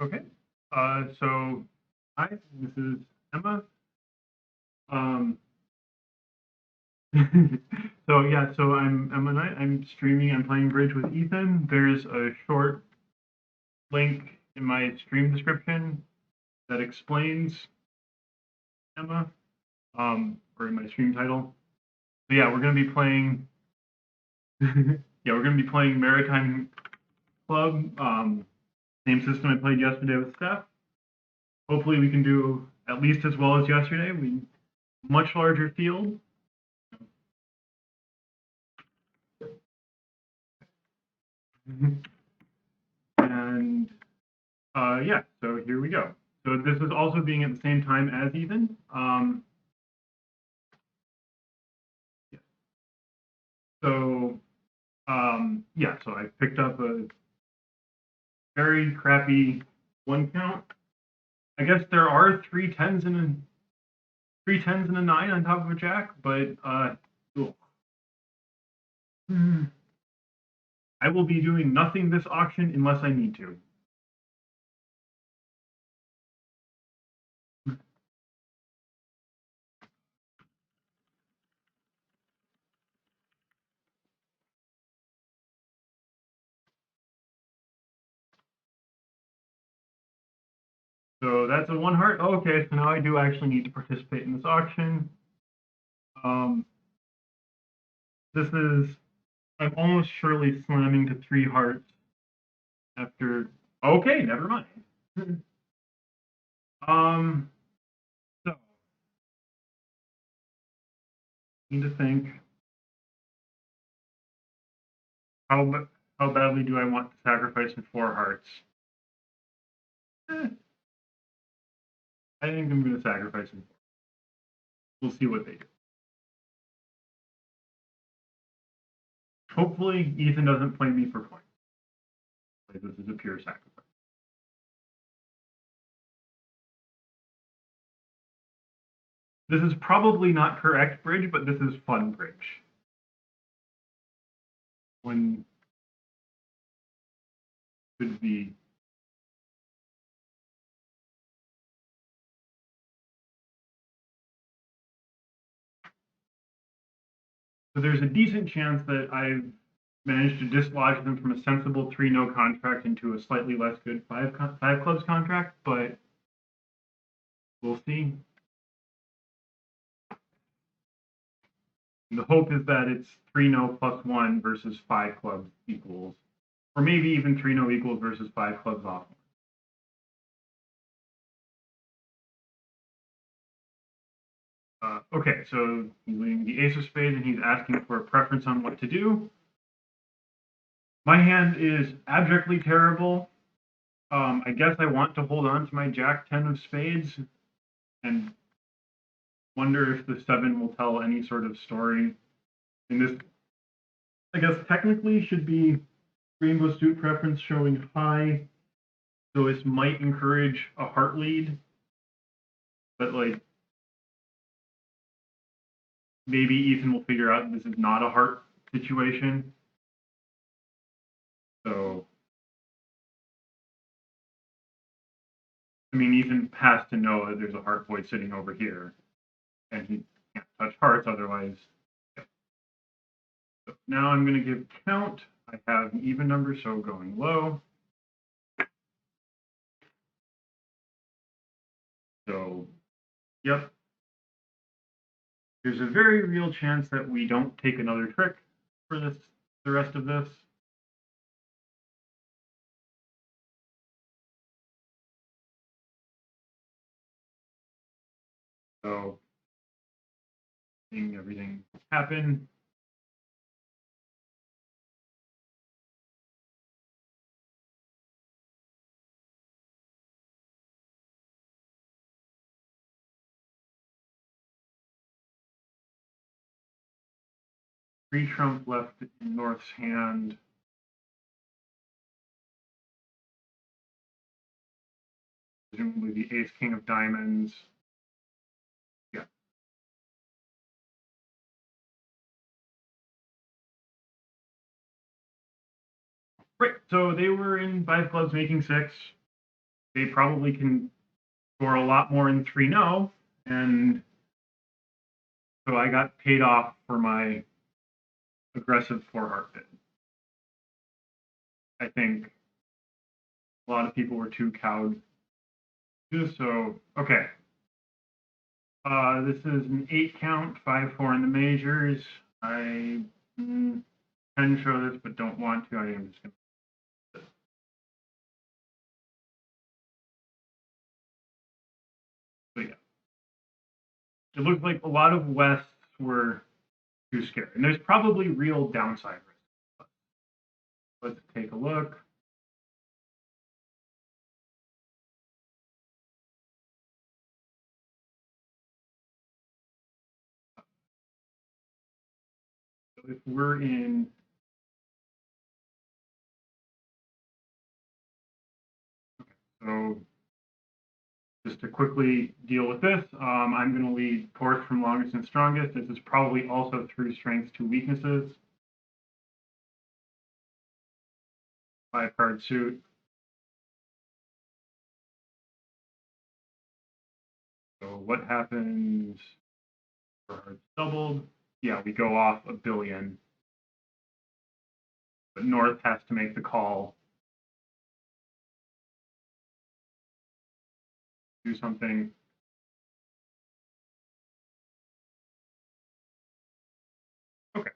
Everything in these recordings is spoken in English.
Okay. So hi, this is Emma. Um, so I'm Emma Knight. I'm streaming. I'm playing bridge with Ethan. There's a short link in my stream description that explains Emma, or in my stream title. So yeah, we're gonna be playing. Yeah, we're gonna be playing Maritime Club. Same system I played yesterday with Steph. Hopefully, we can do at least as well as yesterday. We much larger field. And yeah, so here we go. So this is also being at the same time as Ethan. Yeah. So yeah, so I picked up a very crappy one count. I guess there are three tens and a nine on top of a jack, but I will be doing nothing this auction unless I need to. So that's a one heart. Oh, okay, so now I do actually need to participate in this auction. Um, this is, I'm almost surely slamming to three hearts after. Okay, never mind. um, so need to think how how badly do I want to sacrifice my four hearts? Eh, I think I'm going to sacrifice them. We'll see what they do. Hopefully, Ethan doesn't play me for points. Like, this is a pure sacrifice. This is probably not correct bridge, but this is fun bridge. When could be. So there's a decent chance that I've managed to dislodge them from a sensible 3-no contract into a slightly less good five clubs contract, but we'll see. And the hope is that it's 3-no plus 1 versus 5 clubs equals, or maybe even 3-no equals versus 5 clubs off. Okay, so he's leading the ace of spades and he's asking for a preference on what to do. My hand is abjectly terrible. I guess I want to hold on to my jack 10 of spades and wonder if the 7 will tell any sort of story. And this, I guess, technically should be rainbow suit preference showing high, so this might encourage a heart lead, but like maybe Ethan will figure out this is not a heart situation. So, I mean, Ethan has to know that there's a heart void sitting over here, and he can't touch hearts otherwise. Yeah. So now I'm going to give count. I have an even number, so going low. So, yep. There's a very real chance that we don't take another trick for this, the rest of this. So, seeing everything happen. Three trump left in North's hand. Presumably the ace king of diamonds. Yeah. Right. So they were in 5 clubs making 6. they probably can score a lot more in 3-no, and so I got paid off for my aggressive 4-heart bid. I think a lot of people were too cowed. So, okay. This is an 8 count, 5-4 in the majors. I can show this, but don't want to. I am just going to. So, yeah. It looks like a lot of Wests were too scared. And there's probably real downside risk. Let's take a look. So if we're in so just to quickly deal with this, I'm going to lead fourth from longest and strongest. This is probably also through strengths to weaknesses. 5-card suit. So what happens for hearts doubled? Yeah, we go off a billion. But North has to make the call. Do something. Okay,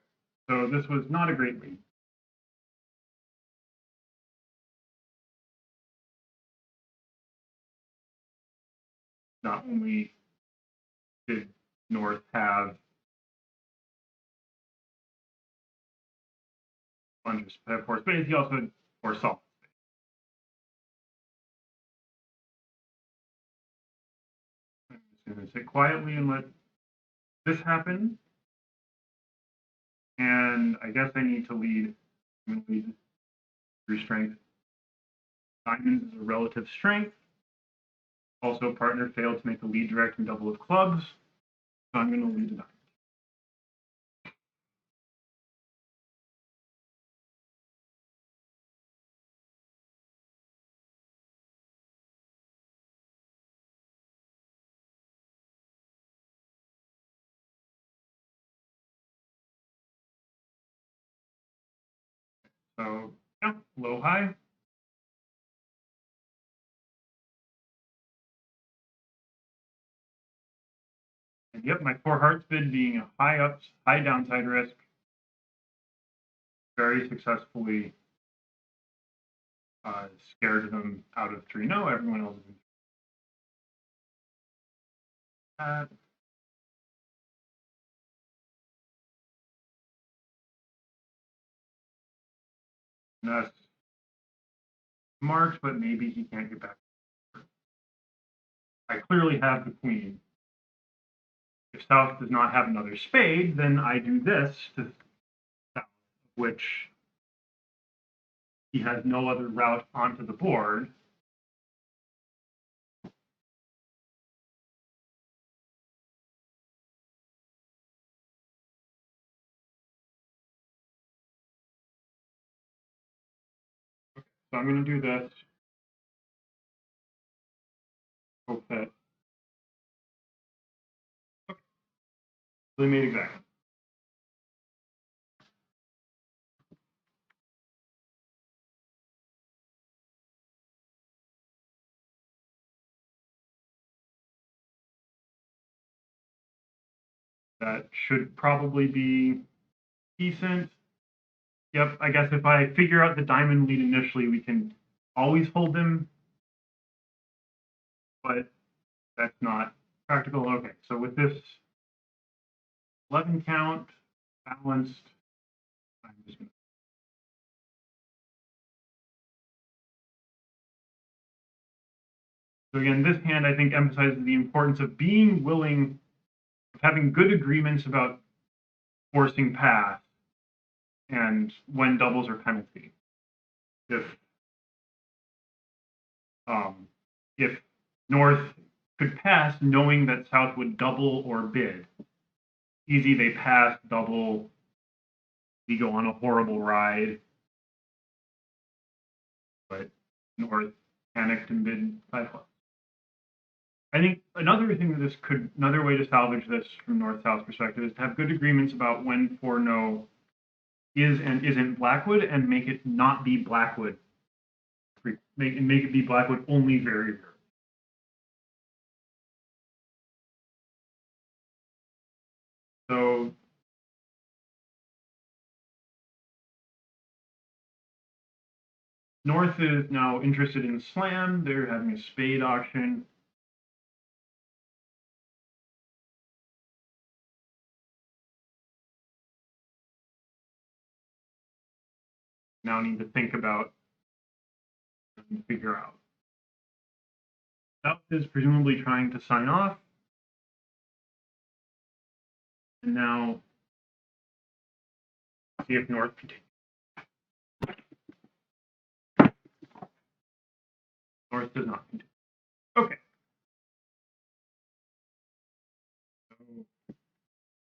so this was not a great lead. Not only did North have a bunch of force space, he also had four solid space. I'm just going to sit quietly and let this happen. And I guess I need to lead. I'm going to lead through strength. Diamonds is a relative strength. Also, partner failed to make the lead direct and double with clubs. So I'm going to lead the diamond. So, yeah, low, high. And yep, my 4 hearts bid being a high ups, high downside risk, very successfully scared them out of 3-no. Everyone else is in that. And that's March, but maybe he can't get back. I clearly have the queen. If South does not have another spade, then I do this to South, which he has no other route onto the board. So I'm going to do this. Hope that. Okay. So they made exactly. That should probably be decent. Yep, I guess if I figure out the diamond lead initially, we can always hold them, but that's not practical. Okay, so with this 11 count, balanced, I'm just going to. So again, this hand I think emphasizes the importance of being willing, of having good agreements about forcing pass, and when doubles are penalty. If North could pass knowing that South would double or bid, easy they pass, double, we go on a horrible ride, but North panicked and bid 5 clubs. I think another way to salvage this from north-south perspective is to have good agreements about when 4-no is and isn't blackwood, and make it not be blackwood. Make it be blackwood only very rarely. So north is now interested in slam. They're having a spade auction. Now need to think about and figure out. South is presumably trying to sign off. And now see if north continues. North does not continue. Okay. So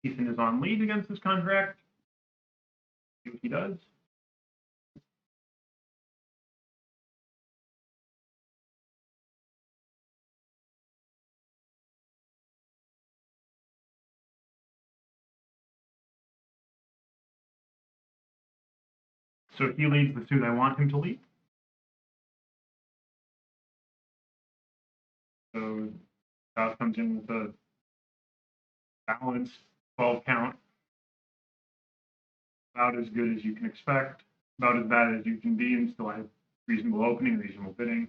Ethan is on lead against this contract. See what he does. So he leads the suit I want him to lead. So South comes in with a balanced 12 count. About as good as you can expect, about as bad as you can be, and still have reasonable opening, reasonable bidding.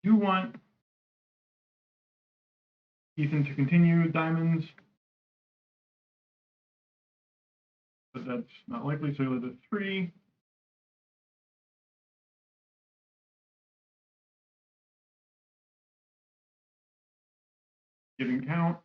Do want Ethan to continue diamonds, but that's not likely, so he'll let it 3. Giving count.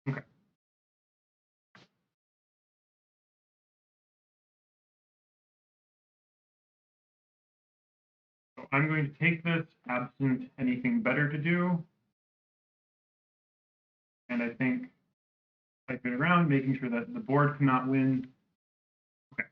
Okay. So I'm going to take this absent anything better to do. And I think type it around, making sure that the board cannot win. Okay.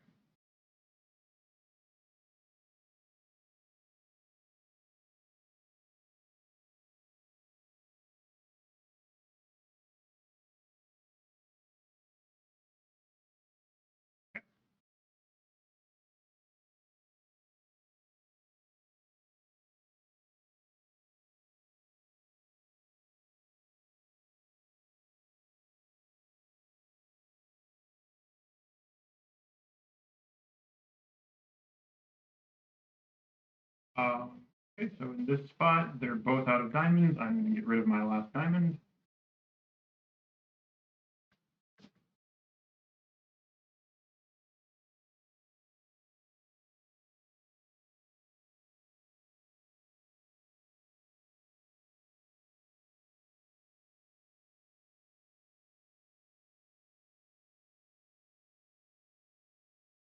Okay, so in this spot, they're both out of diamonds. I'm going to get rid of my last diamond.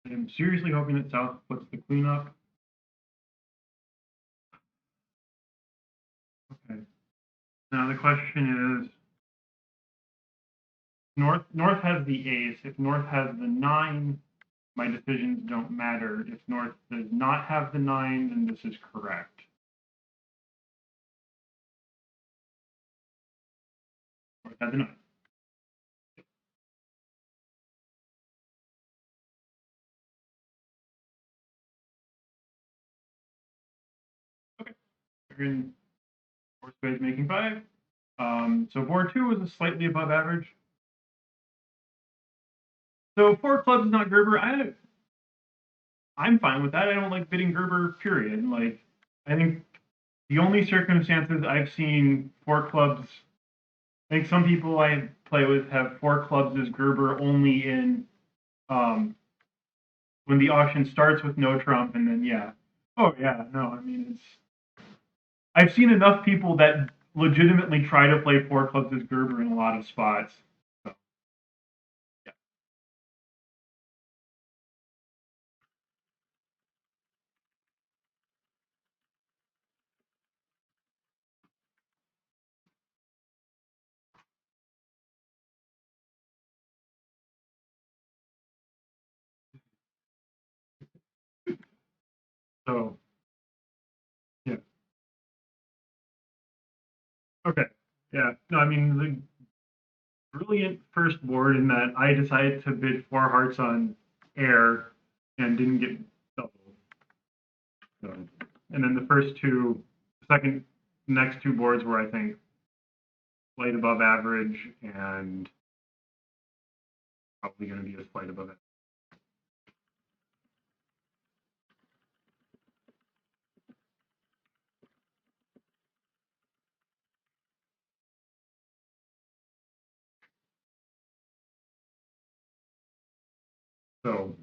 I'm seriously hoping that South puts the queen up. Okay. Now the question is, North has the ace. If North has the 9, my decisions don't matter. If North does not have the 9, then this is correct. North had the 9. Okay. Four spades making 5. So board 2 was a slightly above average. So 4 clubs is not Gerber. I'm fine with that. I don't like bidding Gerber, period. Like, I think the only circumstances I've seen 4 clubs, I think some people I play with have 4 clubs as Gerber only in when the auction starts with no trump, and then yeah. Oh yeah, no, I mean I've seen enough people that legitimately try to play four clubs as Gerber in a lot of spots. So, yeah. So, yeah. Okay. Yeah. No, I mean, the brilliant first board in that I decided to bid four hearts on air and didn't get double. So, and then the second, next two boards were, I think, slight above average and probably going to be a slight above it. So,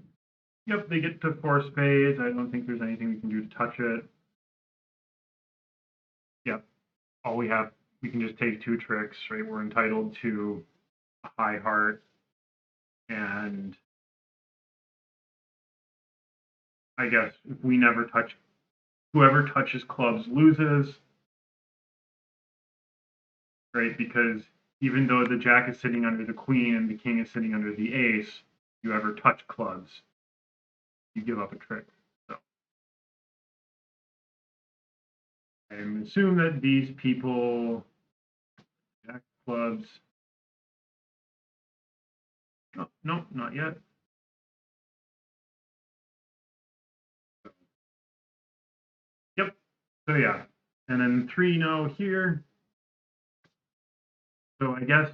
yep, they get to four spades. I don't think there's anything we can do to touch it. Yep, all we can just take two tricks, right? We're entitled to a high heart, and I guess if we never touch, whoever touches clubs loses, right? Because even though the jack is sitting under the queen and the king is sitting under the ace, you ever touch clubs, you give up a trick. So I assume that these people, jack clubs, no, no, not yet. Yep. So yeah, and then 3 no here. So I guess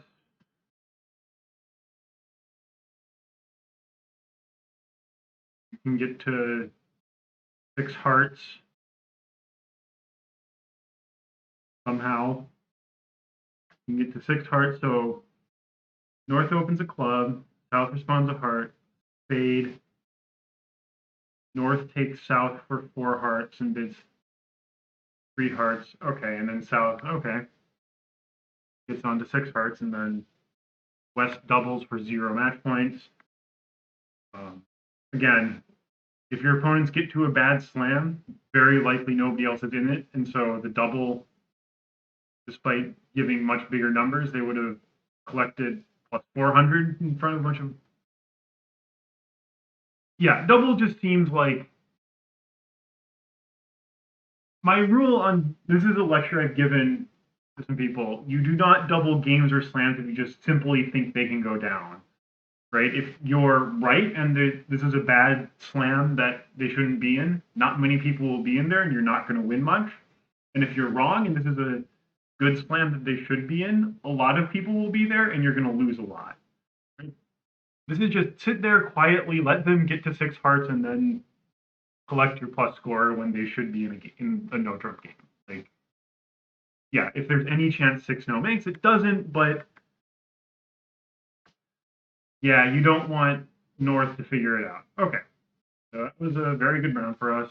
you can get to 6 hearts somehow. You can get to 6 hearts. So North opens a club, South responds a heart, spade. North takes South for 4 hearts and bids 3 hearts. Okay, and then South, okay, gets on to 6 hearts, and then West doubles for 0 match points. Again, if your opponents get to a bad slam, very likely nobody else is in it, and so the double, despite giving much bigger numbers, they would have collected plus 400 in front of a bunch of. Yeah, double just seems like my rule on this is a lecture I've given to some people. You do not double games or slams if you just simply think they can go down, right? If you're right and this is a bad slam that they shouldn't be in, not many people will be in there, and you're not going to win much. And if you're wrong and this is a good slam that they should be in, a lot of people will be there, and you're going to lose a lot. Right? This is just sit there quietly, let them get to 6 hearts, and then collect your plus score when they should be in a no trump game. Like, yeah, if there's any chance 6 no makes, it doesn't, but yeah, you don't want North to figure it out. Okay, so that was a very good round for us.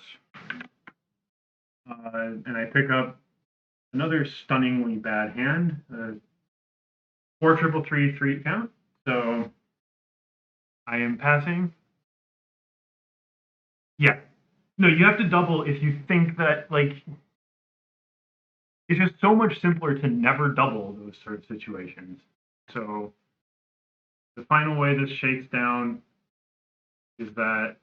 And I pick up another stunningly bad hand, 4 3 3 3 count. So I am passing. Yeah, no, you have to double if you think that, like, it's just so much simpler to never double those sort of situations. So the final way this shakes down is that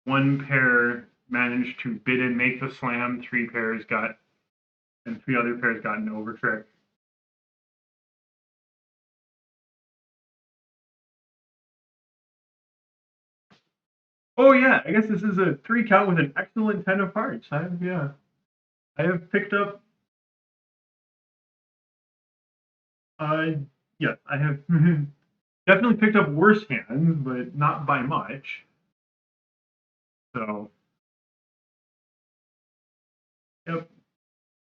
one pair managed to bid and make the slam, 3 pairs got, and 3 other pairs got an over trick. Oh yeah, I guess this is a 3 count with an excellent 10 of hearts. I have picked up. Uh, yes, I have definitely picked up worse hands, but not by much. So, yep,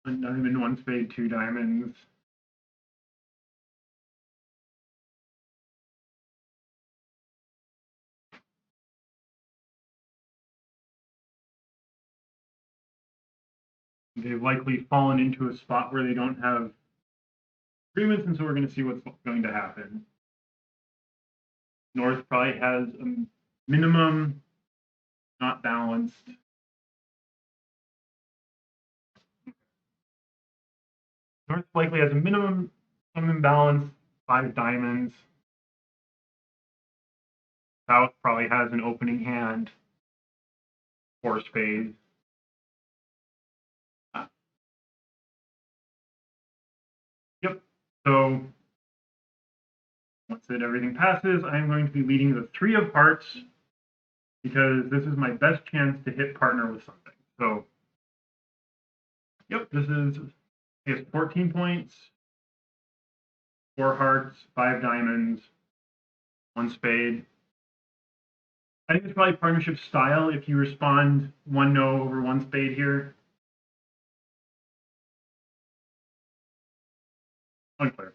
1 diamond, 1 spade, 2 diamonds. They've likely fallen into a spot where they don't have agreements, and so we're going to see what's going to happen. North probably has a minimum, not balanced. North likely has a minimum, some imbalance, 5 diamonds. South probably has an opening hand, 4 spades. Yep. So once everything passes, I'm going to be leading the 3 of hearts because this is my best chance to hit partner with something. So, yep, this is, I guess, 14 points, 4 hearts, 5 diamonds, 1 spade. I think it's probably partnership style if you respond 1 no over 1 spade here. Unclear.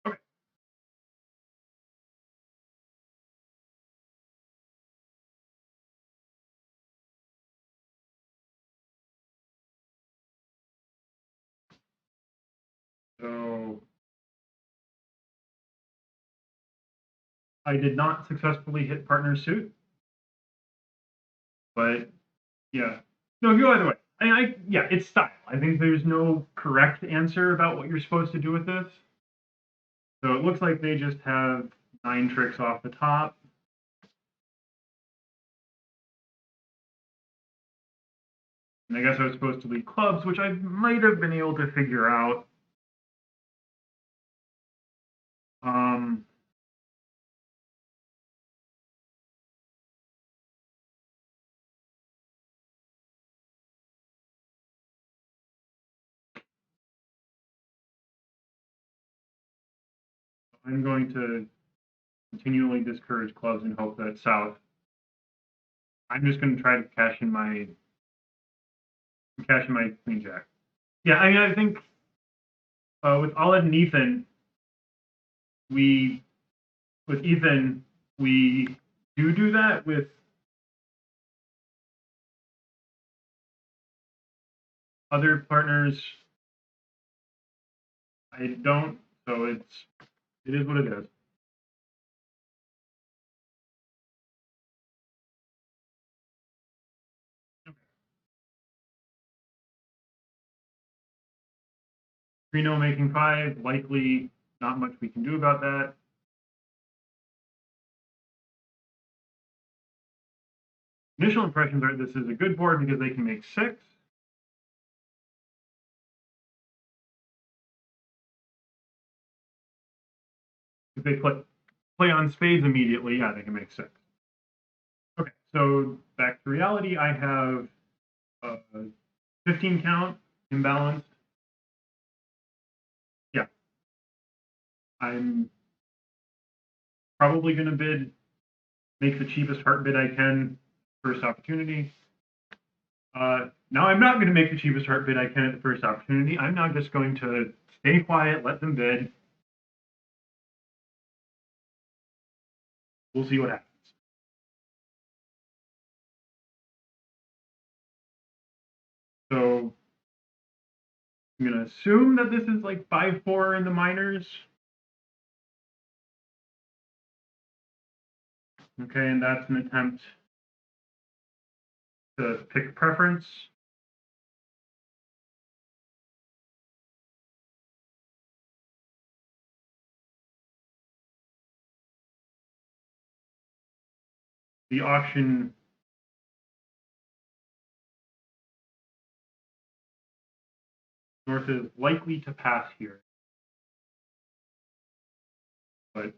Okay. So I did not successfully hit partner suit, but yeah. No, go either way. Yeah, it's style. I think there's no correct answer about what you're supposed to do with this. So it looks like they just have 9 tricks off the top. And I guess I was supposed to lead clubs, which I might have been able to figure out. Um, I'm going to continually discourage clubs and hope that South. I'm just going to try to cash in my queen jack. Yeah, I mean, I think with Aled and Ethan, we do that with other partners. I don't, so it is what it is. 3-0 making 5, likely not much we can do about that. Initial impressions are this is a good board because they can make 6. If they play on spades immediately, yeah, they can make 6. Okay, so back to reality, I have a 15 count, imbalanced. Yeah. I'm probably going to make the cheapest heart bid I can first opportunity. Now I'm not going to make the cheapest heart bid I can at the first opportunity. I'm now just going to stay quiet, let them bid. We'll see what happens. So I'm going to assume that this is like 5-4 in the minors. Okay, and that's an attempt to pick a preference. The auction North is likely to pass here, but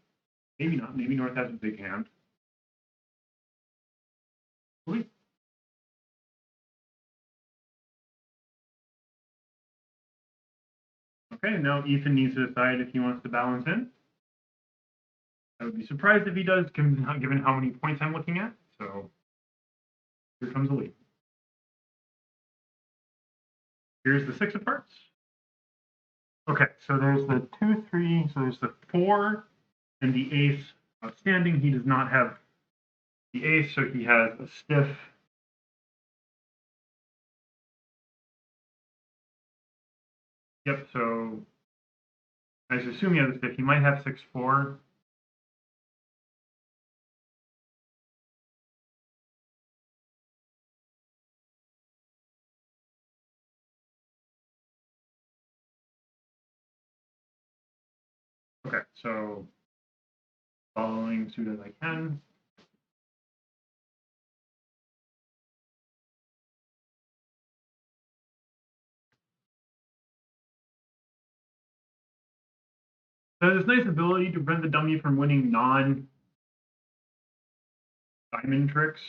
maybe not. Maybe North has a big hand. Okay, now Ethan needs to decide if he wants to balance in. I would be surprised if he does, given how many points I'm looking at. So here comes a lead. Here's the 6 of hearts. Okay, so there's the 2, 3, so there's the 4 and the ace outstanding. He does not have the ace, so he has a stiff. Yep, so I assume he has a stiff. He might have 6, 4. Okay, so following suit as I can. So this nice ability to prevent the dummy from winning non-diamond tricks.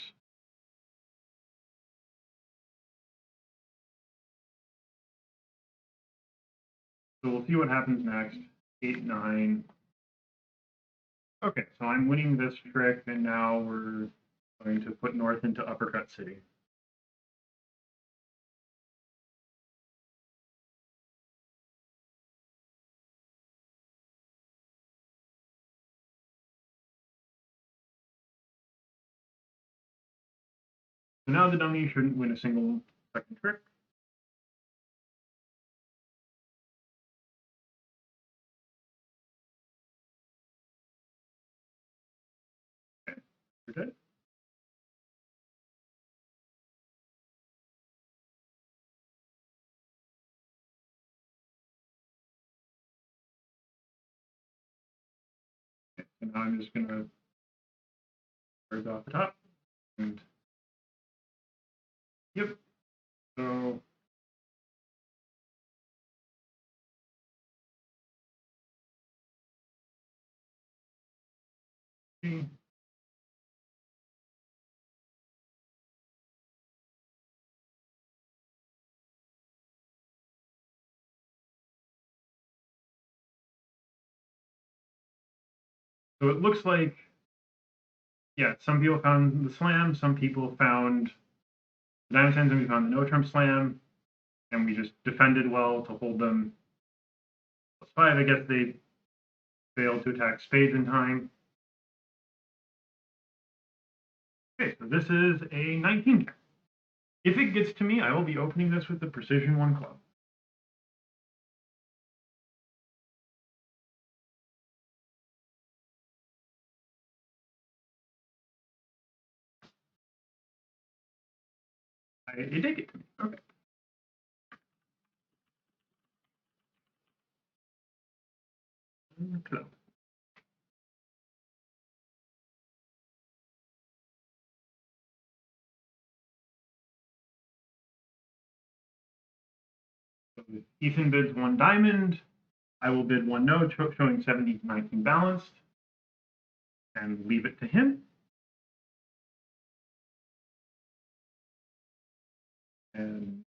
So we'll see what happens next. 8, 9. Okay, so I'm winning this trick, and now we're going to put North into Uppercut City. So now the dummy shouldn't win a single second trick. Okay, we're good. Okay, so now I'm just going to start off the top. And yep, so okay. So it looks like, yeah, some people found the slam, some people found the diamond tens, and we found the no trump slam, and we just defended well to hold them +5. I guess they failed to attack spades in time. Okay, so this is a 19 count. If it gets to me, I will be opening this with the precision 1 club. It did get to me. Okay. Club. So if Ethan bids 1 diamond, I will bid 1 no, showing 17 to 19 balanced, and leave it to him. And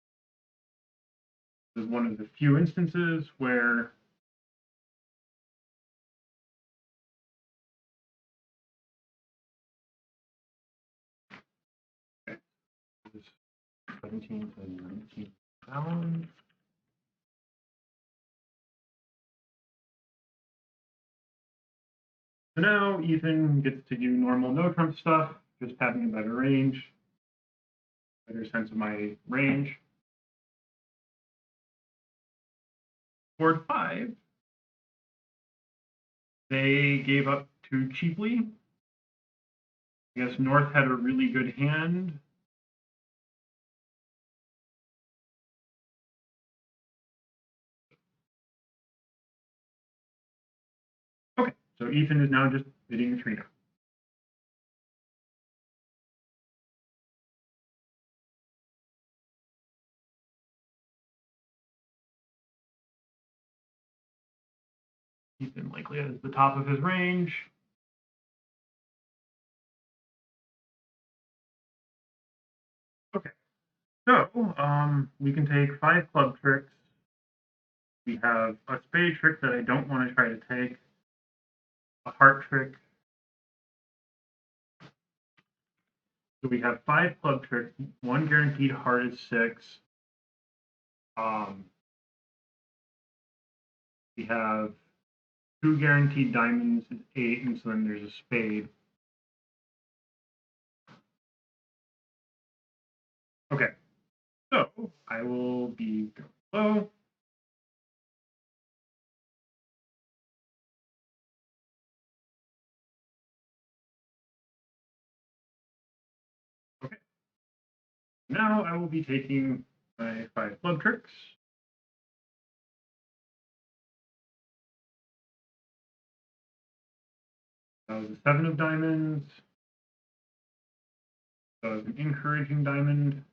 this is one of the few instances where okay, 17 to 19 balanced. So now Ethan gets to do normal no trump stuff, just having a better range, better sense of my range. Board 5, they gave up too cheaply. I guess North had a really good hand. Okay, so Ethan is now just bidding a tree now. Ethan likely has the top of his range. Okay, so we can take 5 club tricks. We have a spade trick that I don't want to try to take, a heart trick. So we have 5 club tricks, 1 guaranteed heart is 6. We have 2 guaranteed diamonds is 8, and so then there's a spade. Okay, so I will be going low. Okay, now I will be taking my 5 club tricks. That was a 7 of diamonds. That was an encouraging diamond.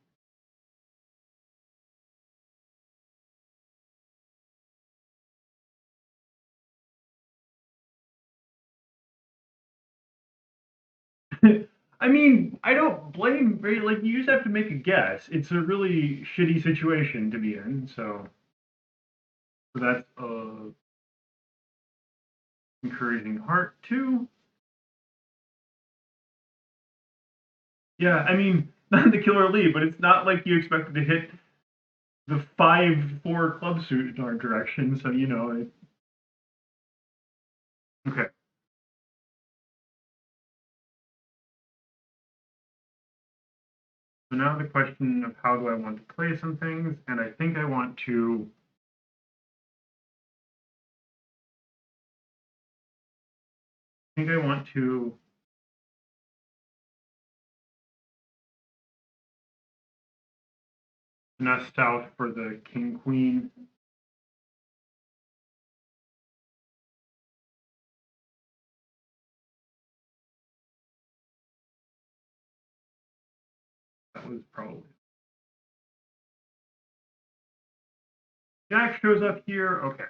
I mean, I don't blame, like, you just have to make a guess. It's a really shitty situation to be in, so that's encouraging heart 2. Yeah, I mean, not the killer lead, but it's not like you expected to hit the 5-4 club suit in our direction, so you know. Okay. So now the question of how do I want to play some things, and I think I want to nest out for the king queen. That was probably. Jack shows up here. Okay.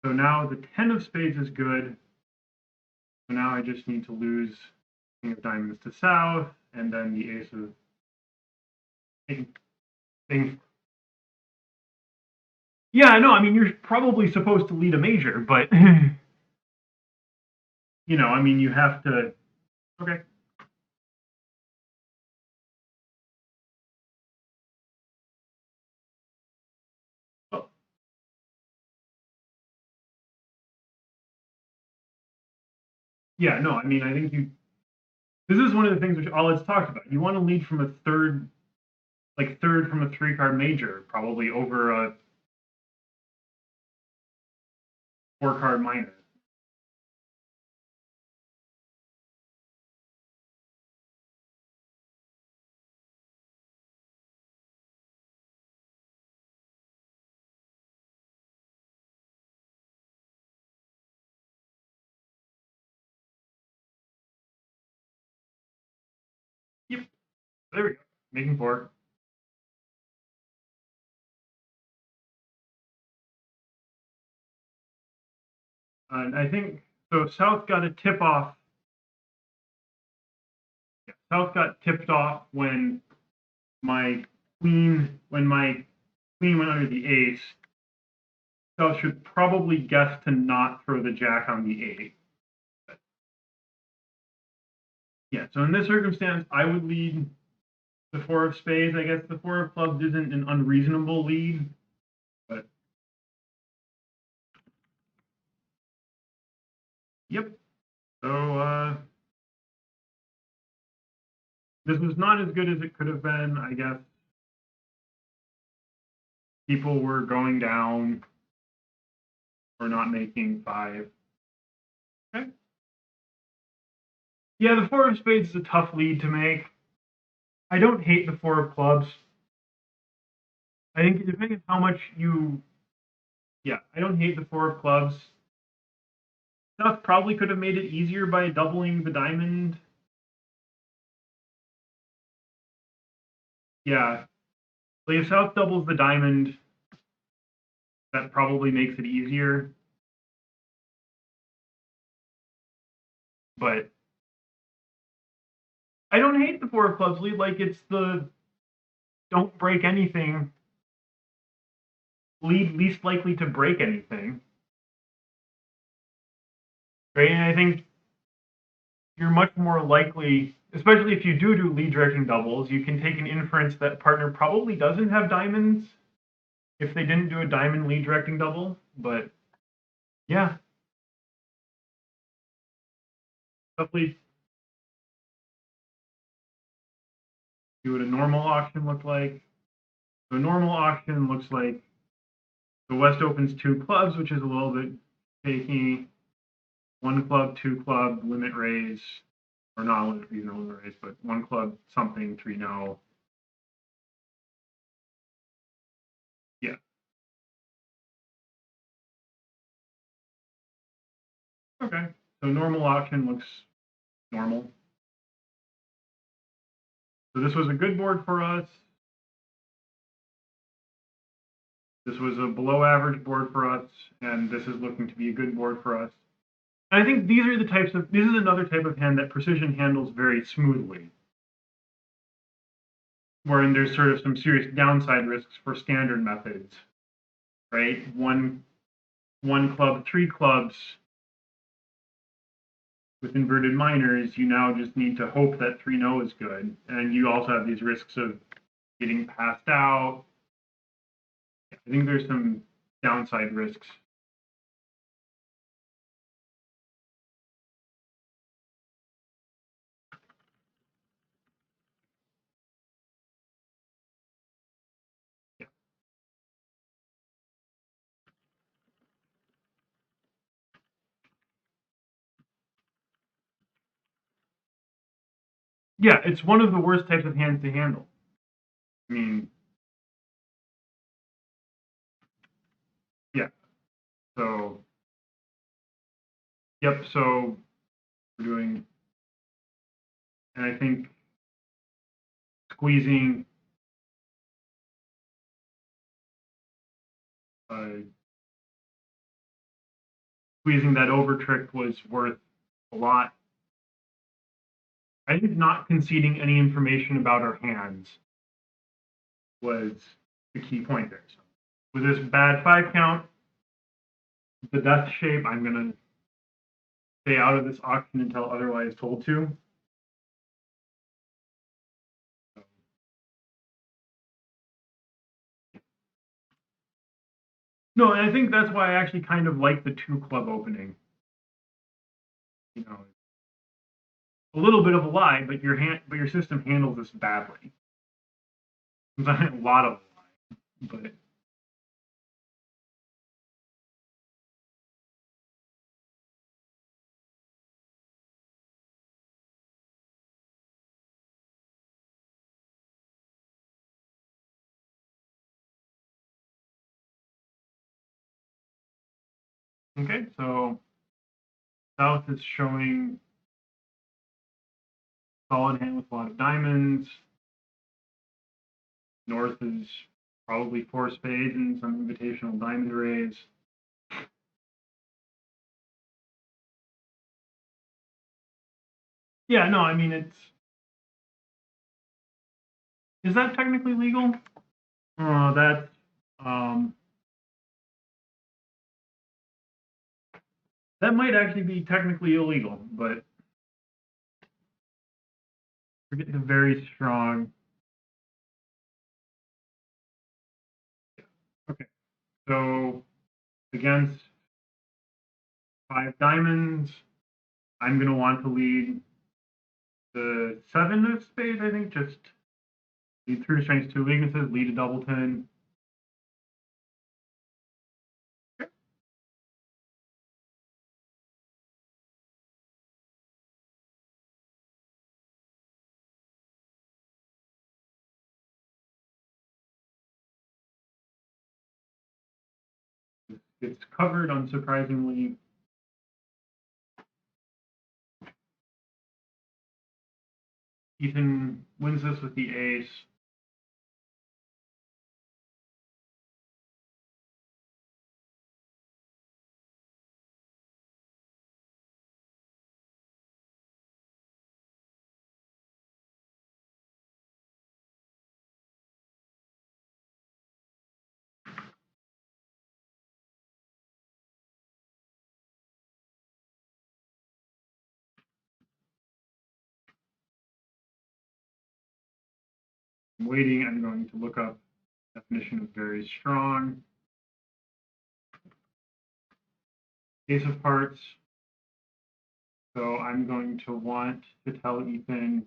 So now the 10 of spades is good. So now I just need to lose king of diamonds to south, and then the ace of things. Yeah, no, I mean, you're probably supposed to lead a major, but, you know, I mean, you have to. Okay. Oh. Yeah, no, I mean, I think this is one of the things which Oled's talked about. You want to lead from a third from a 3-card major, probably over a 4-card minor. Yep. There we go. Making 4. And I think so. South got a tip off. Yeah, South got tipped off when my queen went under the ace. South should probably guess to not throw the jack on the 8. Yeah, so in this circumstance, I would lead the 4 of spades. I guess the 4 of clubs isn't an unreasonable lead, but yep. So this was not as good as it could have been, I guess. People were going down or not making 5. Okay. Yeah, the 4 of spades is a tough lead to make. I don't hate the 4 of clubs. I think depending on how much you. Yeah, I don't hate the 4 of clubs. South probably could have made it easier by doubling the diamond. Yeah. Like if South doubles the diamond, that probably makes it easier. But I don't hate the 4 of clubs lead. Like it's the don't break anything lead least likely to break anything. Right? And I think you're much more likely, especially if you do lead directing doubles, you can take an inference that partner probably doesn't have diamonds if they didn't do a diamond lead directing double, but yeah. Definitely see what a normal auction looked like. So a normal auction looks like the West opens 2 clubs, which is a little bit shaky. 1 club, 2 club, limit raise, or not limit raise, but 1 club, something, 3 no. Yeah. Okay. So normal auction looks normal. So this was a good board for us. This was a below average board for us, and this is looking to be a good board for us. And I think these are the types of, this is another type of hand that precision handles very smoothly, wherein there's sort of some serious downside risks for standard methods, right? One club, 3 clubs with inverted minors, you now just need to hope that 3 no is good. And you also have these risks of getting passed out. I think there's some downside risks. Yeah, it's one of the worst types of hands to handle. I mean, yeah. So, yep. So we're doing, and I think squeezing squeezing that over trick was worth a lot. I think not conceding any information about our hands was the key point there. So with this bad 5 count, the death shape, I'm gonna stay out of this auction until otherwise told to. No, and I think that's why I actually kind of like the 2 club opening. You know, a little bit of a lie, but your system handles this badly. Sometimes a lot of lie, but okay. So South is showing solid hand with a lot of diamonds. North is probably 4 spades and some invitational diamond raise. Yeah, no, I mean is that technically legal? That that might actually be technically illegal, but we're getting a very strong. Okay, so against 5 diamonds, I'm going to want to lead the 7 of spades, I think, just lead 3 strengths, 2 weaknesses, lead a doubleton. Okay. It's covered, unsurprisingly. Ethan wins this with the ace. I'm waiting. I'm going to look up Definition of very strong. Ace of hearts. So I'm going to want to tell Ethan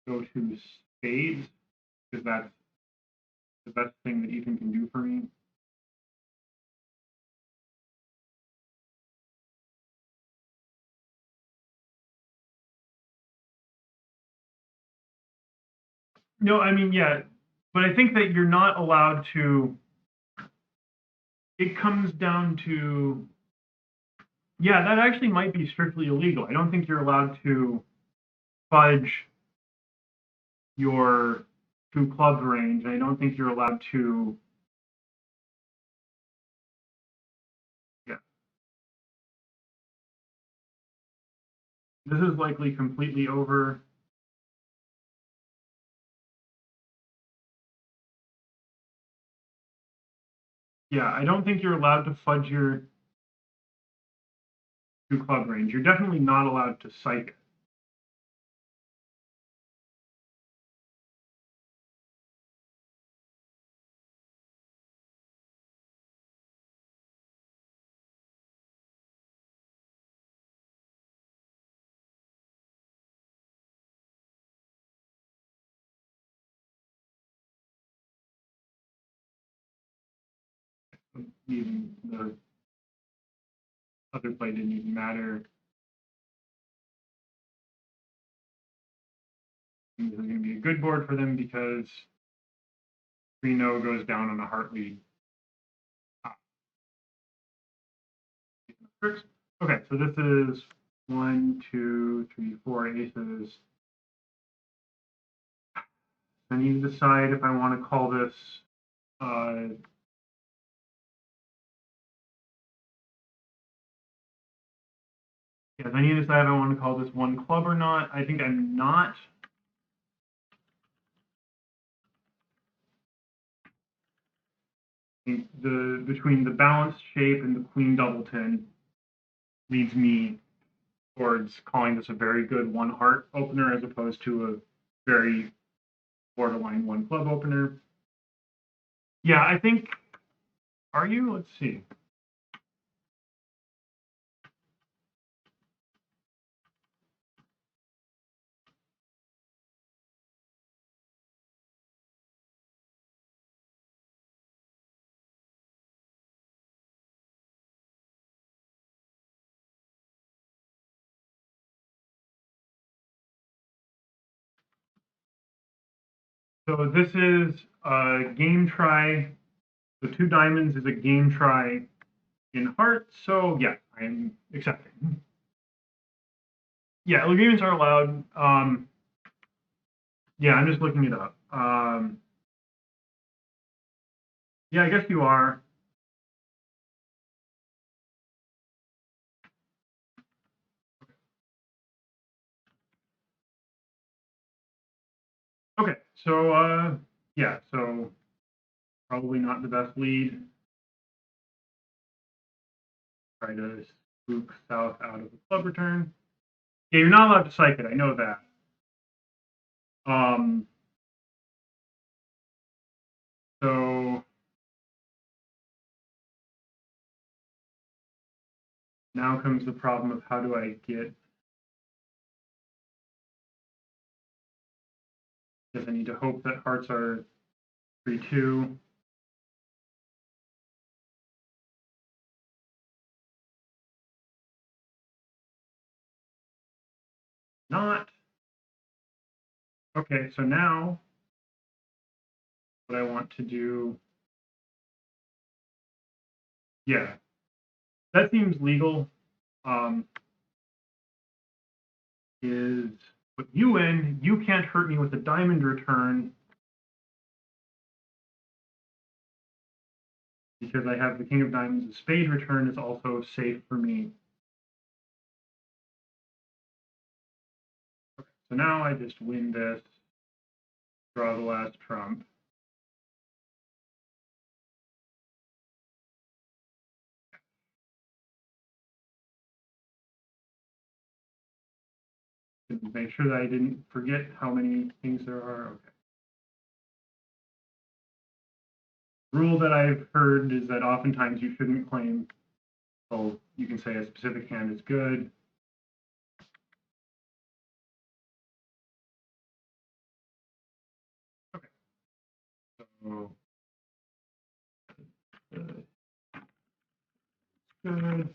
go to spades because that's the best thing that Ethan can do for me. No, I mean, yeah, but I think that you're not allowed to. It comes down to, yeah, that actually might be strictly illegal. I don't think you're allowed to fudge your two clubs range. I don't think you're allowed to, yeah. This is likely completely over. Yeah, I don't think you're allowed to fudge your two club range. You're definitely not allowed to psych it. Even the other play didn't even matter. This is going to be a good board for them because 3-0 goes down on a heart lead. Okay, so this is 1, 2, 3, 4 aces. I need to decide if I want to call this yes, I need to decide if I want to call this one club or not. I think I'm not. I think between the balanced shape and the queen doubleton leads me towards calling this a very good one heart opener as opposed to a very borderline one club opener. Yeah, I think, are you? Let's see. So this is a game try. So 2 diamonds is a game try in heart. So yeah, I'm accepting. Yeah, agreements are allowed. Yeah, I'm just looking it up. Yeah, I guess you are. Okay, so yeah, so probably not the best lead. Try to spook south out of the club return. Yeah, you're not allowed to psych it. I know that. So now comes the problem of how do I get. Because I need to hope that hearts are 3-2. Not. Okay, so now what I want to do, yeah, that seems legal. Is put you in, you can't hurt me with a diamond return because I have the king of diamonds. The spade return is also safe for me. Okay, so now I just win this, draw the last trump. Make sure that I didn't forget how many things there are. Okay. Rule that I've heard is that oftentimes you shouldn't claim, so you can say a specific hand is good. Okay. So good. Good.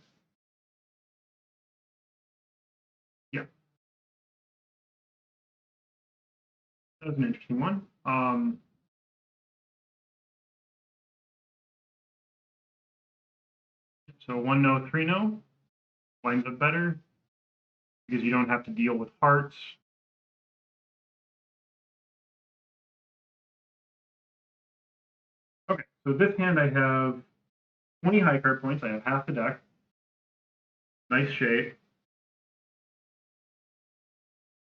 Yeah, that's an interesting one. So 1 no, 3 no winds up better because you don't have to deal with hearts. Okay, so this hand I have 20 high card points. I have half the deck. Nice shape.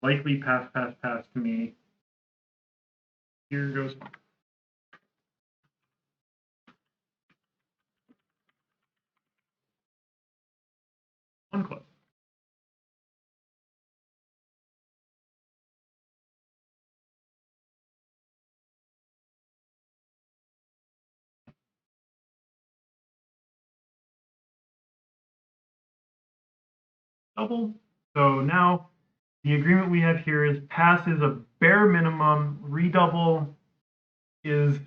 Likely pass, pass, pass to me. Here goes one club. Double. So now the agreement we have here is pass is a bare minimum. Redouble is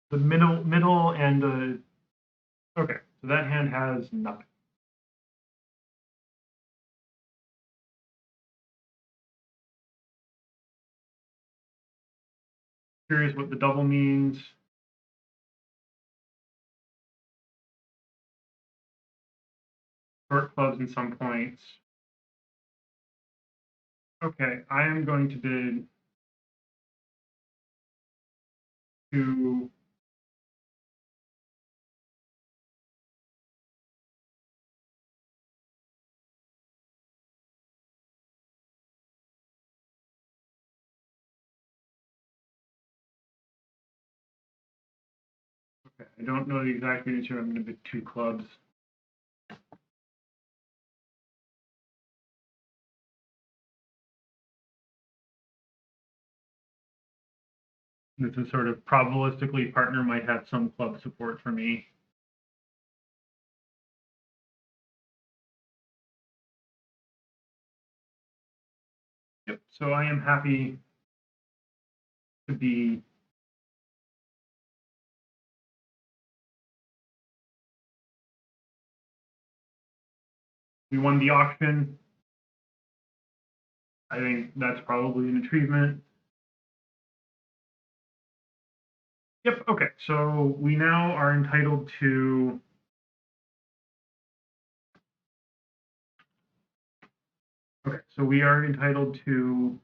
the middle and the. Okay, so that hand has nothing. Curious what the double means. Short clubs and some points. Okay, I am going to bid 2. Okay, I don't know the exact answer. I'm going to bid 2 clubs. This is sort of probabilistically partner might have some club support for me. Yep, so I am happy to be we won the auction. I think that's probably an achievement. Yep, okay, so we now are entitled to okay, so we are entitled to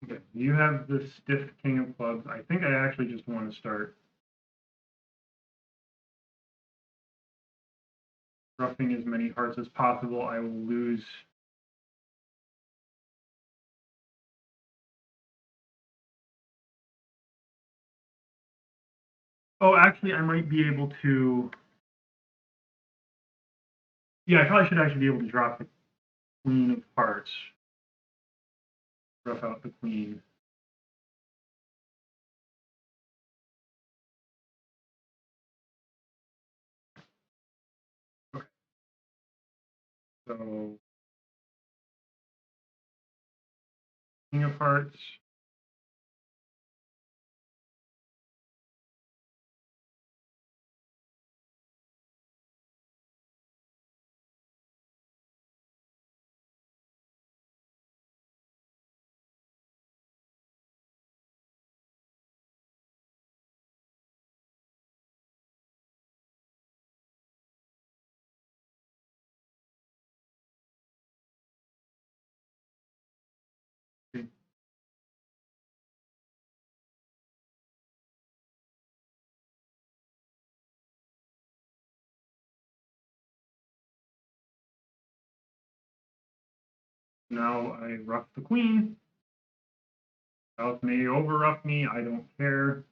okay, you have the stiff king of clubs. I think I actually just want to start roughing as many hearts as possible. I will lose. Oh, actually, I might be able to. Yeah, I probably should actually be able to drop the queen of hearts. Rough out the queen. Okay. So, king of hearts. Okay. Now I rough the queen. South may over rough me. I don't care.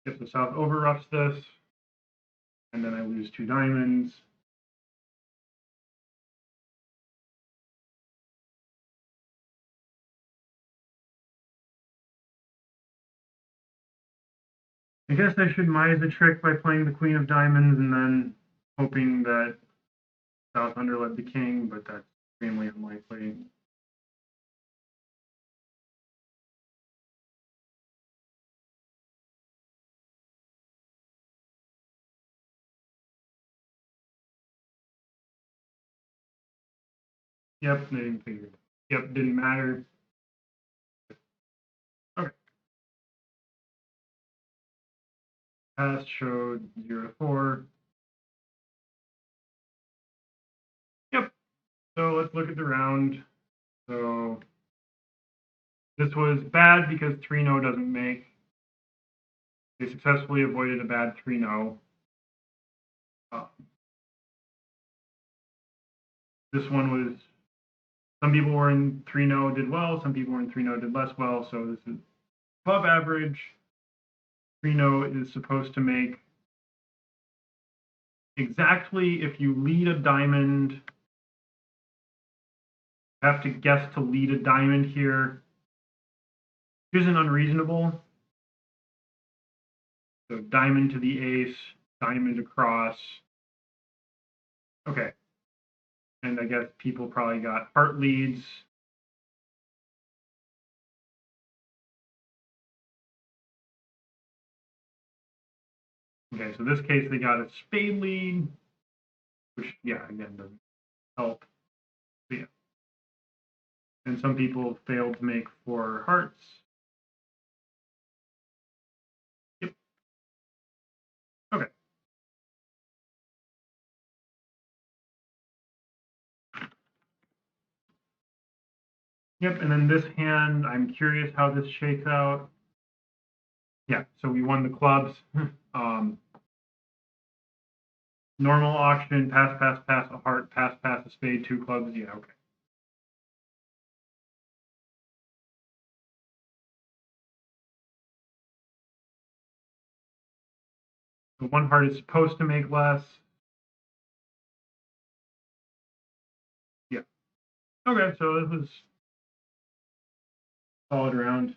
If the south overruffs this, and then I lose 2 diamonds. I guess I should mise the trick by playing the queen of diamonds and then hoping that south underled the king, but that's extremely unlikely. Yep, they didn't figure. Yep, didn't matter. Okay. Pass showed 0 to 4. Yep. So let's look at the round. So this was bad because 3-no doesn't make. They successfully avoided a bad 3-no. This one was, some people were in 3-no did well, some people were in 3-no did less well, so this is above average. 3-no is supposed to make exactly if you lead a diamond. You have to guess to lead a diamond here. Isn't unreasonable. So diamond to the ace, diamond across. Okay. And I guess people probably got heart leads. Okay, so this case they got a spade lead, which, yeah, again, doesn't help. But yeah. And some people failed to make 4 hearts. Yep. Okay. Yep, and then this hand, I'm curious how this shakes out. Yeah, so we won the clubs. Normal auction, pass, pass, pass, a heart, pass, pass, a spade, 2 clubs. Yeah, okay. So 1 heart is supposed to make less. Yeah. Okay, so this was solid round.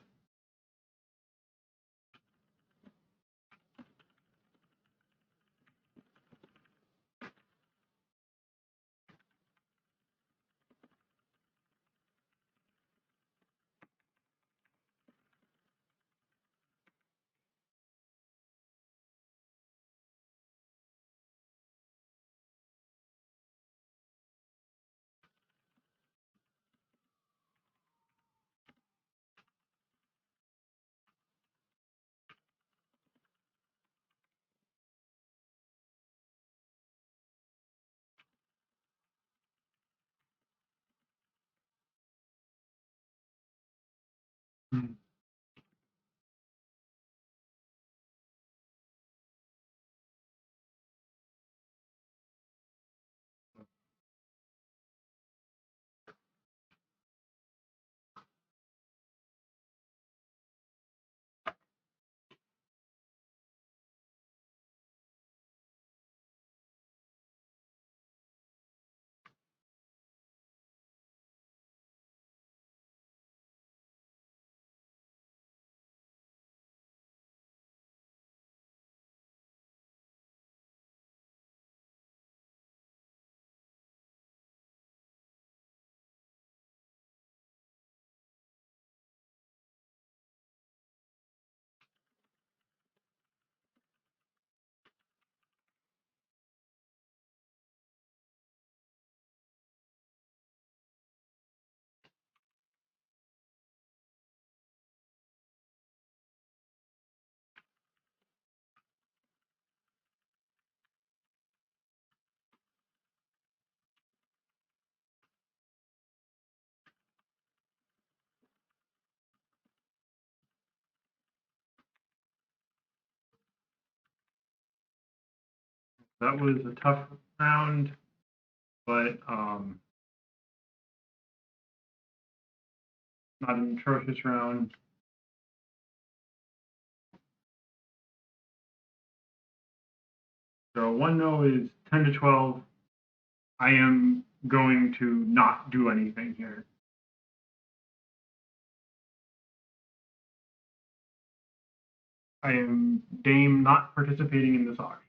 That was a tough round, but not an atrocious round. So one no is 10 to 12. I am going to not do anything here. I am Dame not participating in this auction.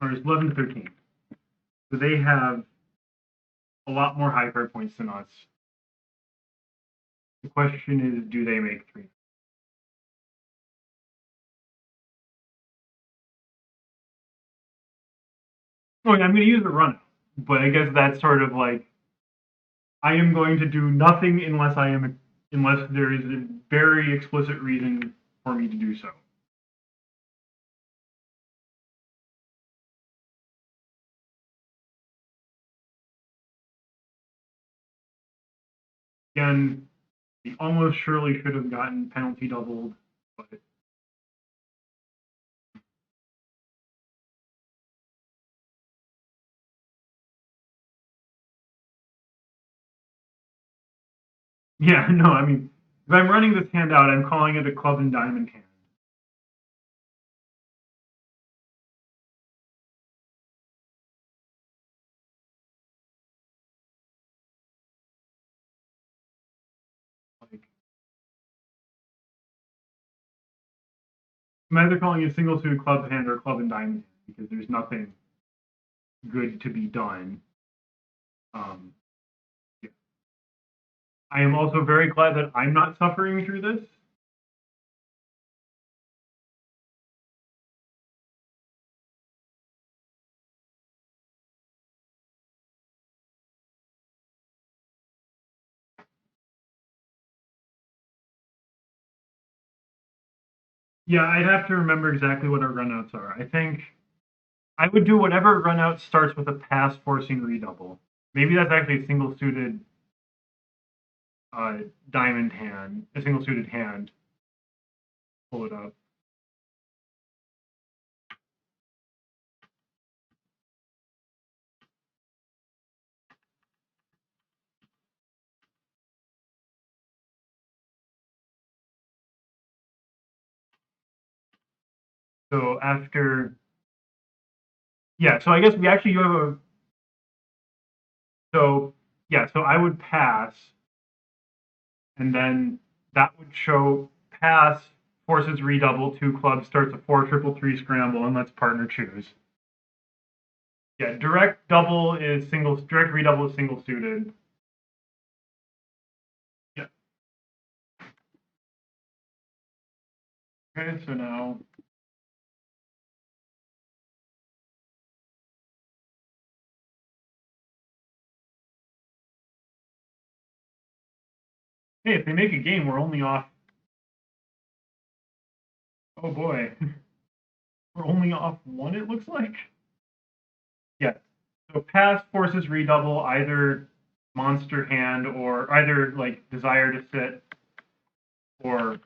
Or it's 11 to 13. So they have a lot more high card points than us. The question is, do they make 3? Oh, yeah, I'm going to use a run out, but I guess that's sort of like I am going to do nothing unless there is a very explicit reason for me to do so. Again, he almost surely should have gotten penalty doubled, but yeah, no, I mean, if I'm running this hand out, I'm calling it a club and diamond hand. Like, I'm either calling it a single suited club hand or a club and diamond hand because there's nothing good to be done. Yeah. I am also very glad that I'm not suffering through this. Yeah, I'd have to remember exactly what our runouts are. I think I would do whatever runout starts with a pass forcing redouble. Maybe that's actually a single suited diamond hand, a single suited hand. Pull it up. So after, yeah, so I guess we actually have a, so yeah, so I would pass, and then that would show pass, forces redouble, 2 clubs, starts a 4 triple 3 scramble, and lets partner choose. Yeah, direct double is direct redouble is single suited. Yeah. Okay, so now hey, if they make a game, we're only off. Oh boy, we're only off 1. It looks like. Yeah. So pass forces redouble either monster hand or either like desire to sit or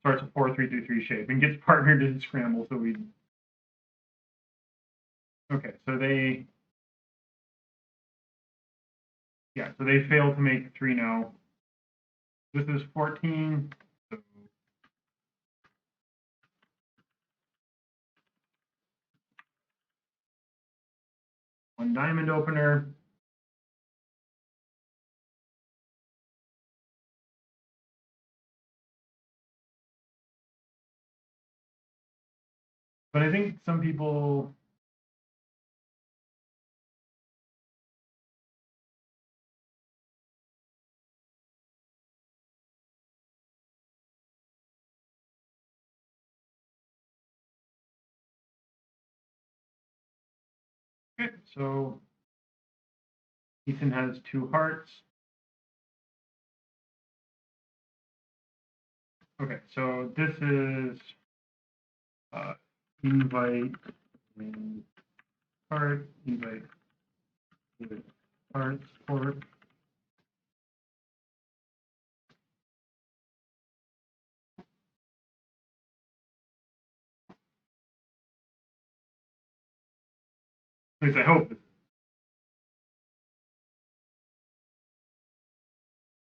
starts a 4-3-3 shape and gets partnered in scramble. So we okay. So they yeah. So they fail to make 3 now. This is 14. So 1 diamond opener. But I think some people. Okay, so Ethan has 2 hearts. Okay, so this is invite and heart, invite with heart support. At least I hope.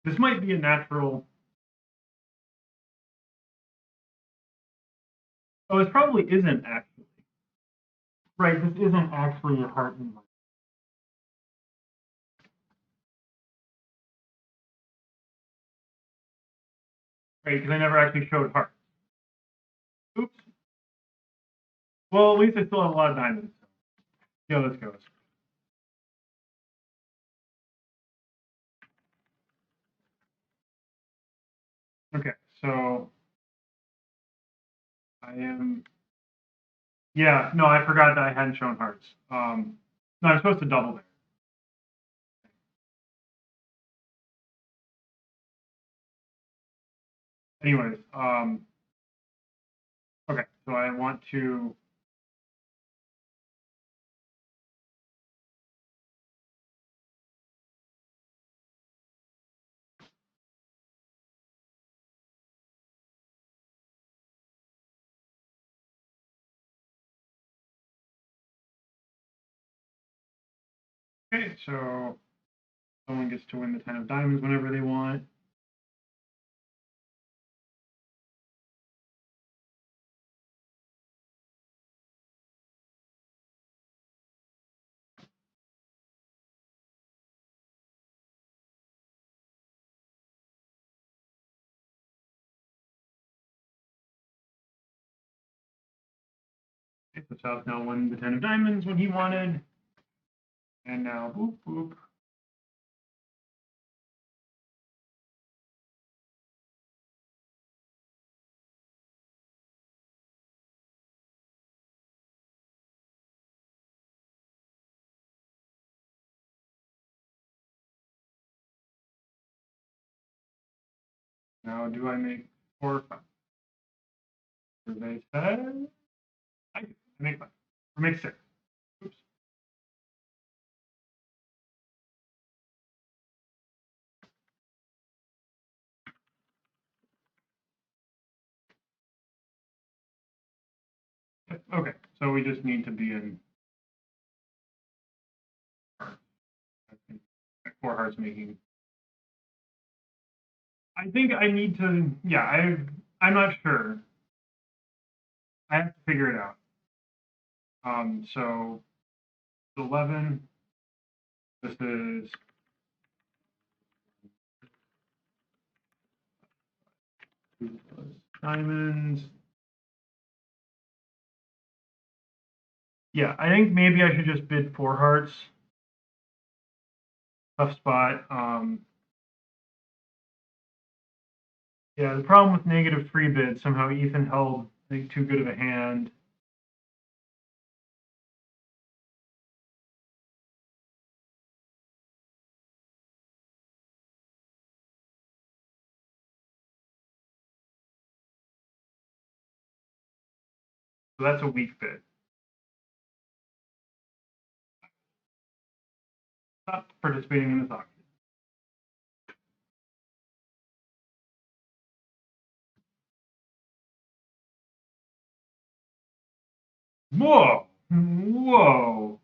This might be a natural. Oh, this probably isn't actually. Right, this isn't actually a heart in my. Right, because I never actually showed hearts. Oops. Well, at least I still have a lot of diamonds. See how this goes. Okay, so I am. Yeah, no, I forgot that I hadn't shown hearts. No, I'm supposed to double there. Anyways, okay, so I want to. Okay, so someone gets to win the 10 of diamonds whenever they want. Okay, so South now won the 10 of diamonds when he wanted. And now, boop, boop. Now, do I make 4 or 5? They said I do. I make 5. Or make 6. Oops. Okay, so we just need to be in hearts. I think 4 hearts making. I think I need to. Yeah, I'm not sure. I have to figure it out. So 11. This is diamonds. Yeah, I think maybe I should just bid 4 hearts. Tough spot. Yeah, the problem with negative 3 bids, somehow Ethan held, I think, too good of a hand. So that's a weak bid. Stop participating in this auction. Whoa! Whoa!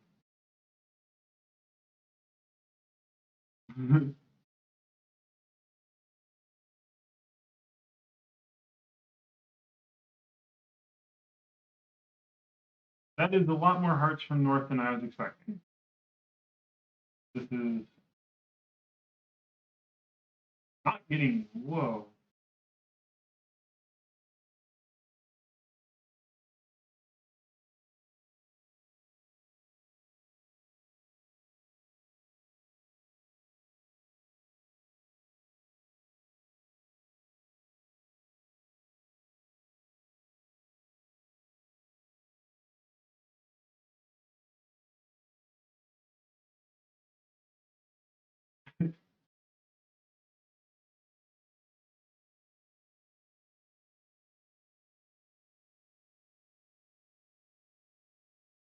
That is a lot more hearts from north than I was expecting. This is not getting, whoa.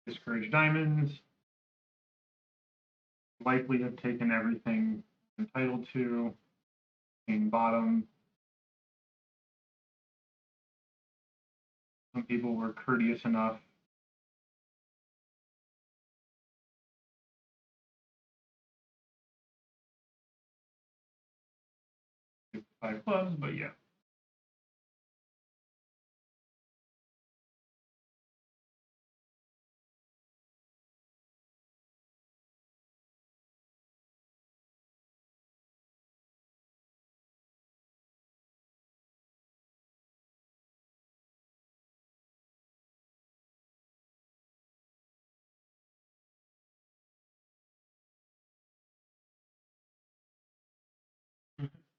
Discouraged diamonds. Likely have taken everything entitled to. King bottom. Some people were courteous enough. 5 clubs, but yeah.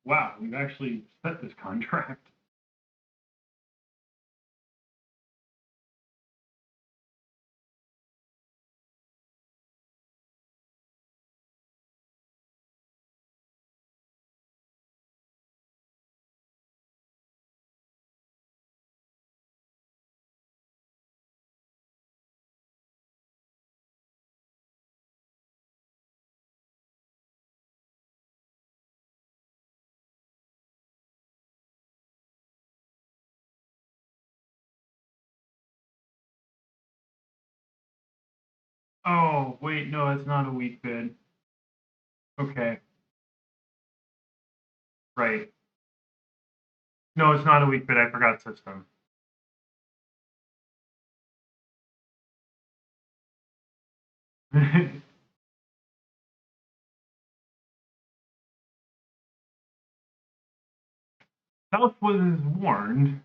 Wow, we've actually set this contract. Oh, wait, no, it's not a weak bid. Okay, right. No, it's not a weak bid. I forgot system. South was warned.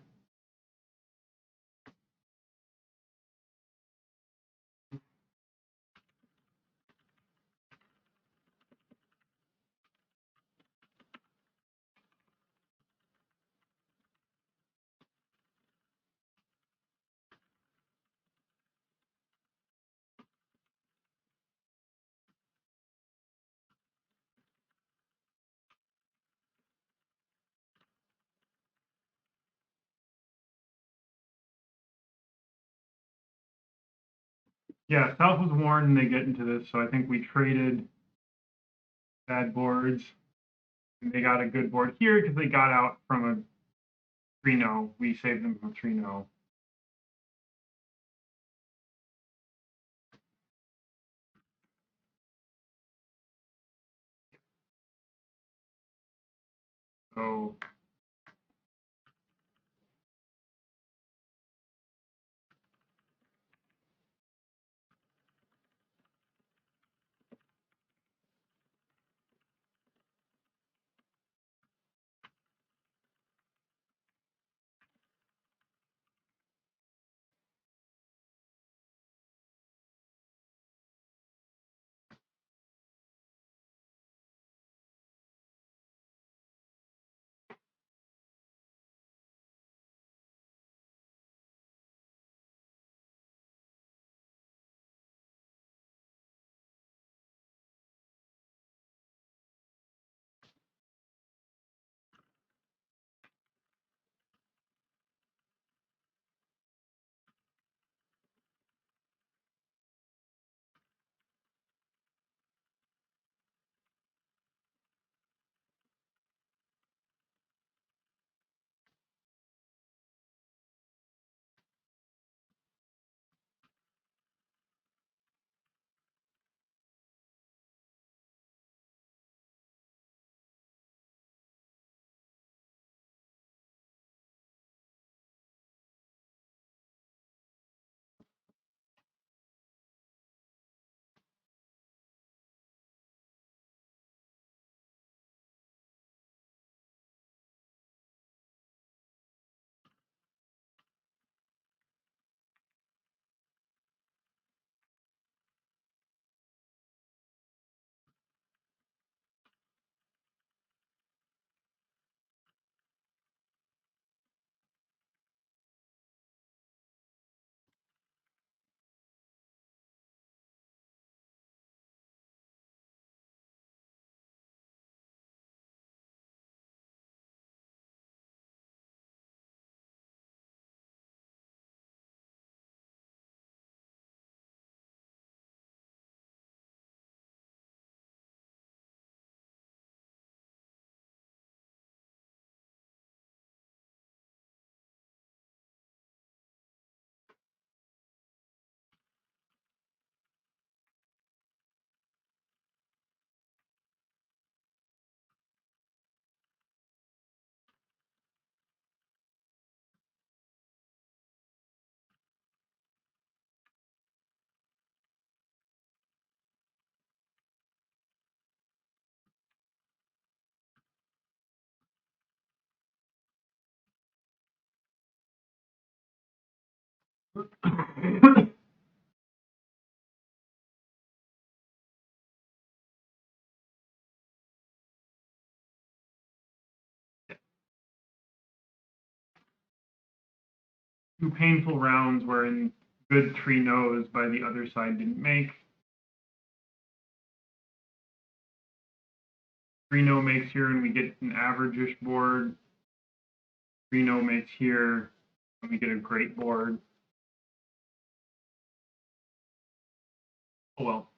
Yeah, South was warned and they get into this, so I think we traded bad boards. And they got a good board here because they got out from a 3-0. We saved them from a 3-0. So Two painful rounds wherein good 3-no's by the other side didn't make. 3-no makes here and we get an average-ish board. 3-no makes here and we get a great board. Oh well.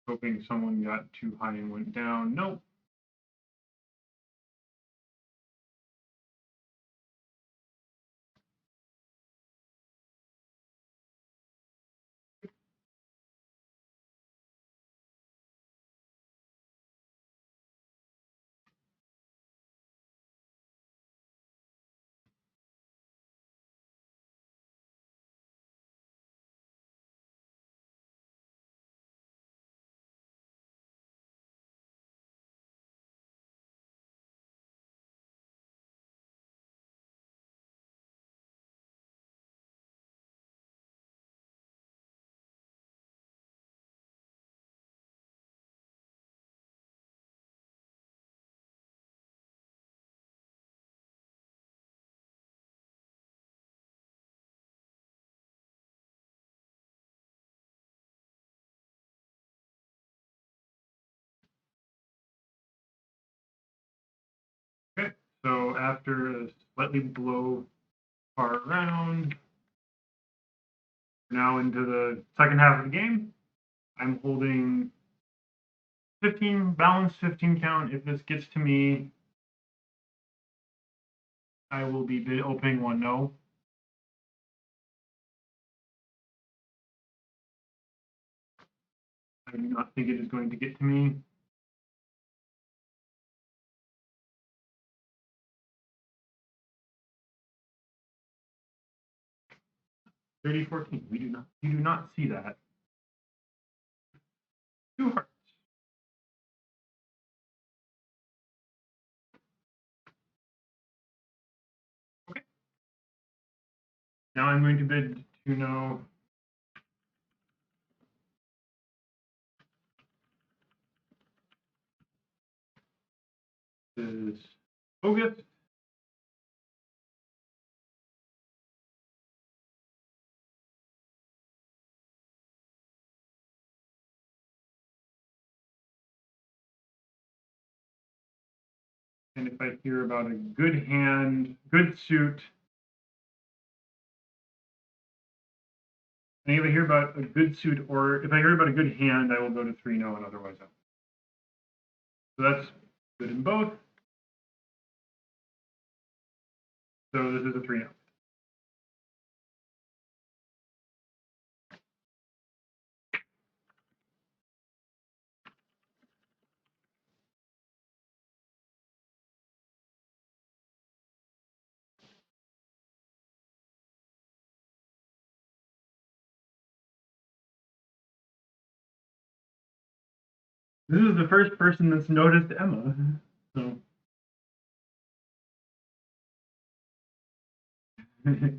Hoping someone got too high and went down. Nope. Okay, so after a slightly below par round, now into the second half of the game. I'm holding 15, balanced 15 count. If this gets to me, I will be opening 1-no. I do not think it is going to get to me. $30-14. You do not see that. 2 hearts. Okay. Now I'm going to bid 2-no. This is Ogust. And if I hear about a good hand, good suit, and if I hear about a good suit, or if I hear about a good hand, I will go to 3-no and otherwise out. So that's good in both. So this is a 3-no. This is the first person that's noticed Emma. So. Okay.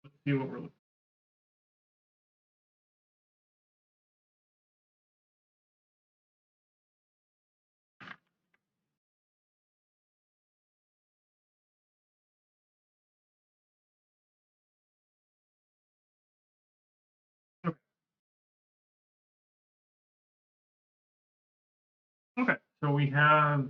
Let's see what we're looking for. Okay. Okay. So we have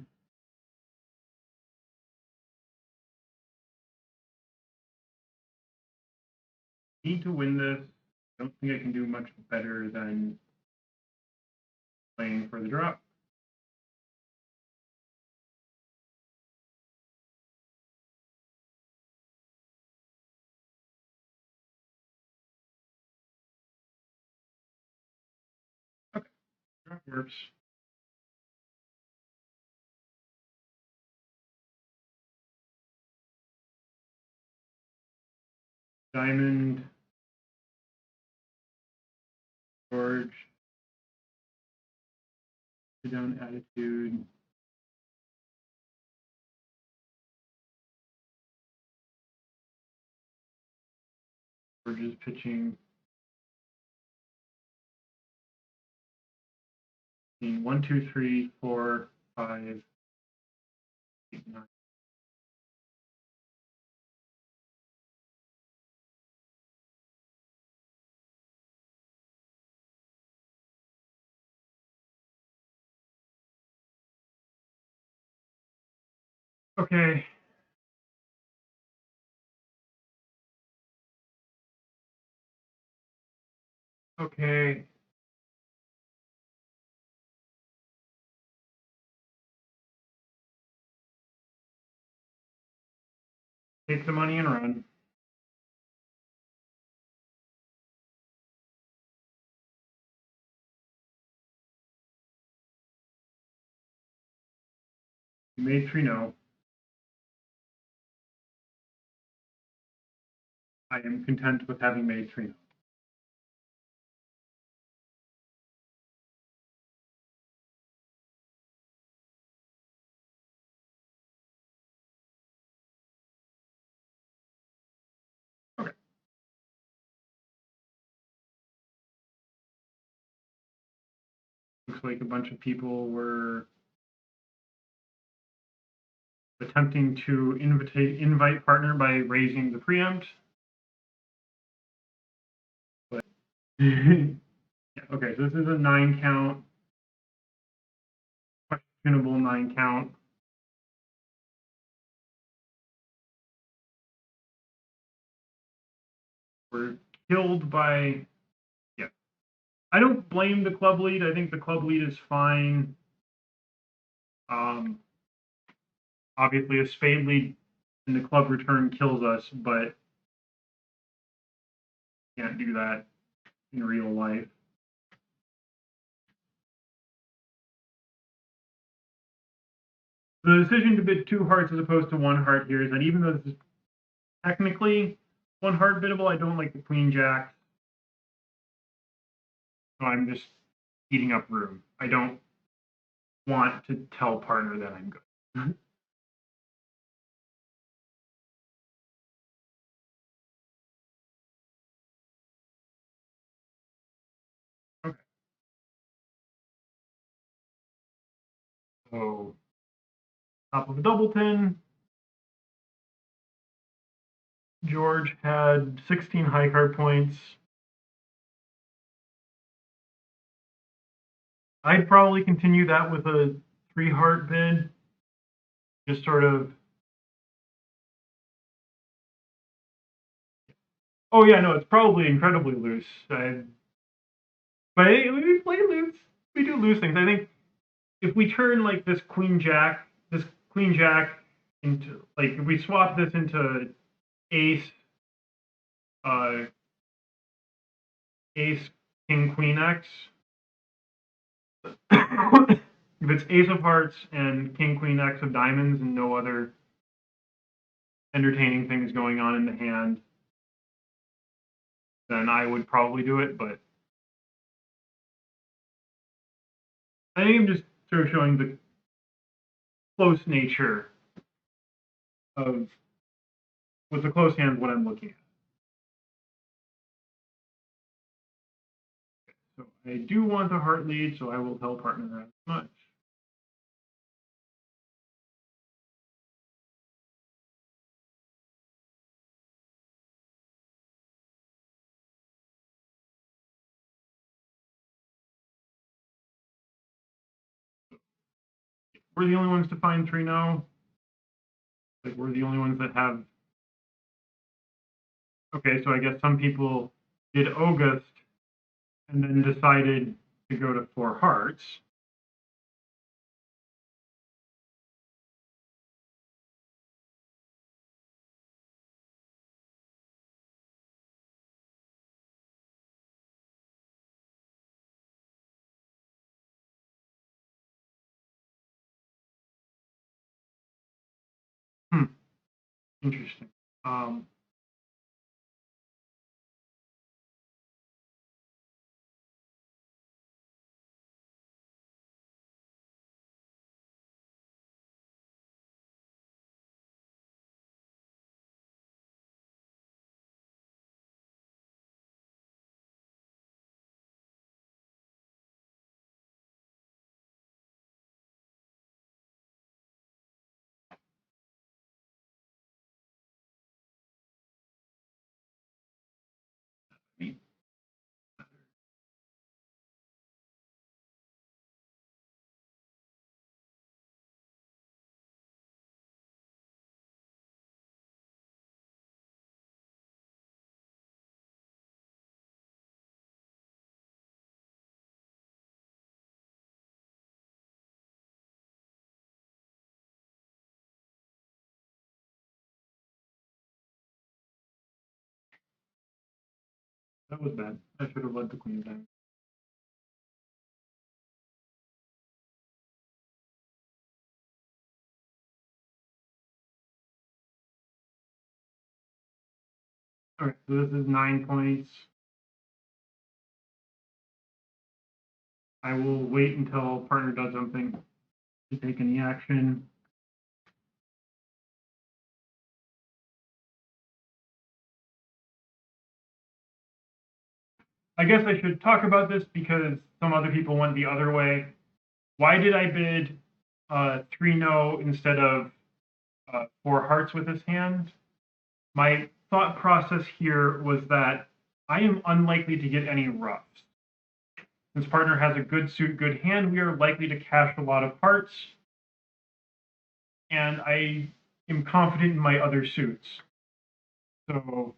need to win this. I don't think I can do much better than playing for the drop. Okay. Drop works. diamond, George, down attitude. George is pitching. 1, 2, 3, 4, 5, 8, 9. Okay. Okay. Take the money and run. You made 3 no. I am content with having made 3 no. Okay. Looks like a bunch of people were attempting to invite partner by raising the preempt. But yeah, okay, so this is a 9 count, questionable 9 count. We're killed by, yeah. I don't blame the club lead. I think the club lead is fine. Obviously, a spade lead in the club return kills us, but can't do that in real life. The decision to bid 2 hearts as opposed to 1 heart here is that even though this is technically 1 heart biddable, I don't like the queen jack. So I'm just eating up room. I don't want to tell partner that I'm good. Okay. So top of a doubleton. George had 16 high card points. I'd probably continue that with a 3 heart bid. Just sort of. Oh yeah, no, it's probably incredibly loose. But we play loose. We do loose things. I think if we turn like this queen jack into like if we swap this into ace, uh, ace, king, queen X. If it's ace of hearts and king, queen X of diamonds and no other entertaining things going on in the hand, then I would probably do it. But I think I'm just sort of showing the close nature of with the close hand what I'm looking at. So I do want the heart lead, so I will tell partner as much. We're the only ones to find 3 now. Like we're the only ones that have. Okay, so I guess some people did Ogust and then decided to go to 4 hearts. Interesting. That was bad. I should have led the queen down. All right, so this is 9 points. I will wait until partner does something to take any action. I guess I should talk about this because some other people went the other way. Why did I bid 3 no instead of 4 hearts with this hand? My thought process here was that I am unlikely to get any ruffs. Since partner has a good suit, good hand, we are likely to cash a lot of hearts. And I am confident in my other suits. So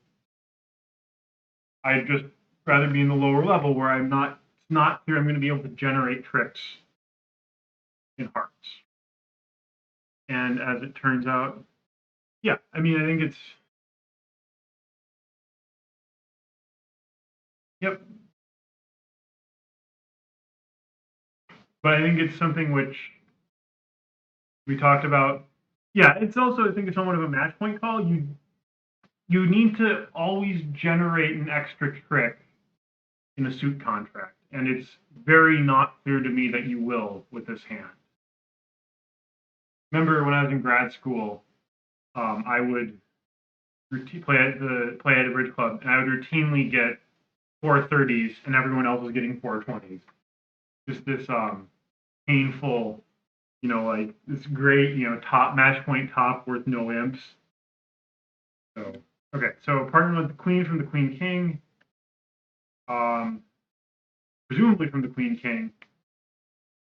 I'd just rather be in the lower level where it's not clear I'm going to be able to generate tricks in hearts. And as it turns out, yeah, I mean, I think it's, yep. But I think it's something which we talked about. Yeah, it's also, I think it's somewhat of a match point call. You need to always generate an extra trick in a suit contract. And it's very not clear to me that you will with this hand. Remember when I was in grad school, I would play at a bridge club, and I would routinely get 430s, and everyone else was getting 420s. Just this painful, like this great, top match point top worth no imps. So okay, so partner with the queen from the queen king, presumably from the queen king.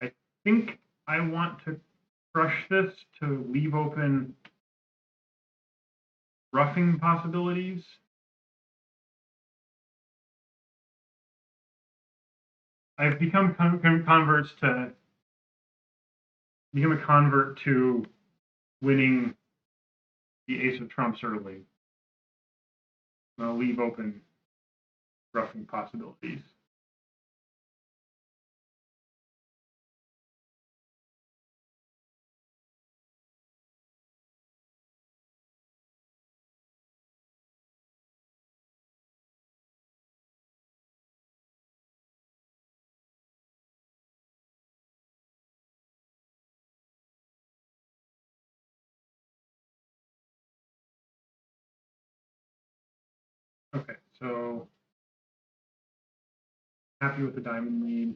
I think I want to crush this to leave open ruffing possibilities. I've become a convert to winning the ace of trumps early. I'll leave open ruffing possibilities. Okay, so happy with the diamond lead.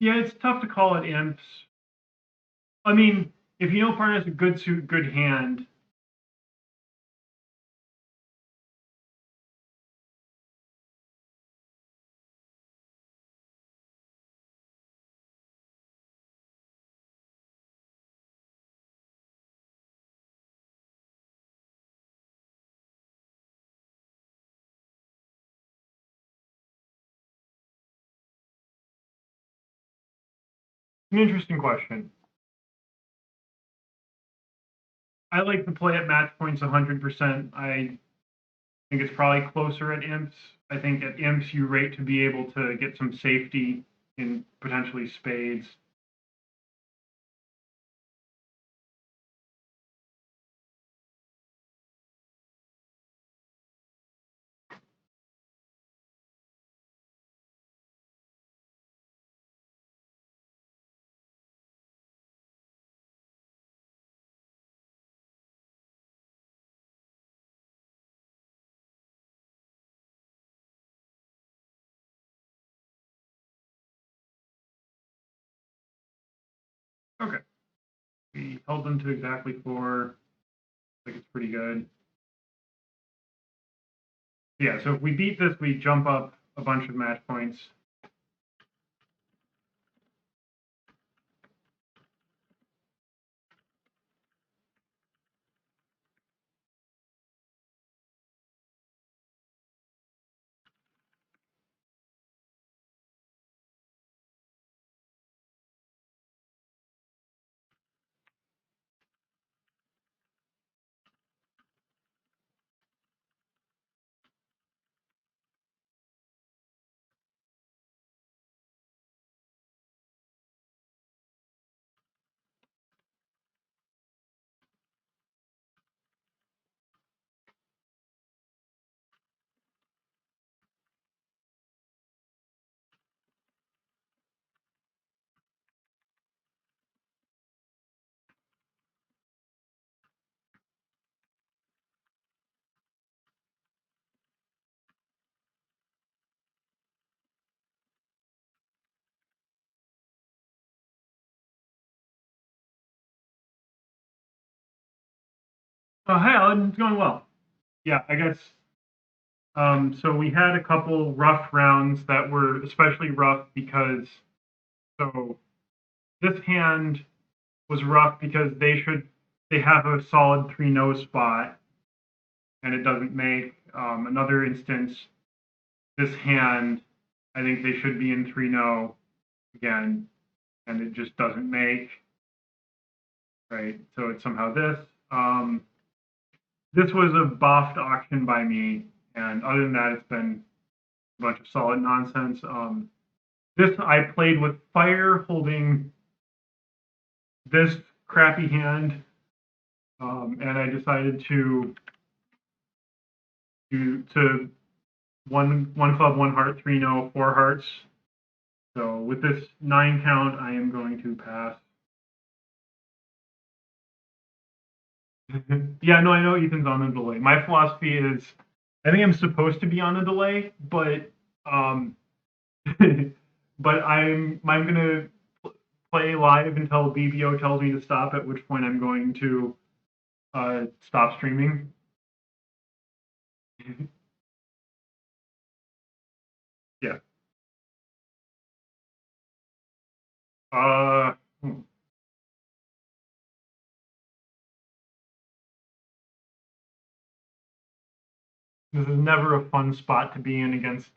Yeah, it's tough to call it imps. I mean, if you know partner has a good suit, good hand. An interesting question. I like to play at match points 100%. I think it's probably closer at imps. I think at imps you rate to be able to get some safety in potentially spades. Okay. We held them to exactly 4. Like it's pretty good. Yeah, so if we beat this, we jump up a bunch of match points. Hi, Alan. It's going well. Yeah, I guess. So we had a couple rough rounds that were especially rough because so this hand was rough because they have a solid 3-no spot and it doesn't make. Another instance, this hand, I think they should be in 3-no again, and it just doesn't make. Right, so it's somehow this. This was a boffed auction by me, and other than that, it's been a bunch of solid nonsense. This I played with fire, holding this crappy hand, and I decided to one club, 1 heart, 3-no, 4 hearts. So with this 9 count, I am going to pass. Yeah, no, I know Ethan's on a delay. My philosophy is, I think I'm supposed to be on a delay, but but I'm gonna play live until BBO tells me to stop. At which point I'm going to stop streaming. Yeah. Uh. This is never a fun spot to be in against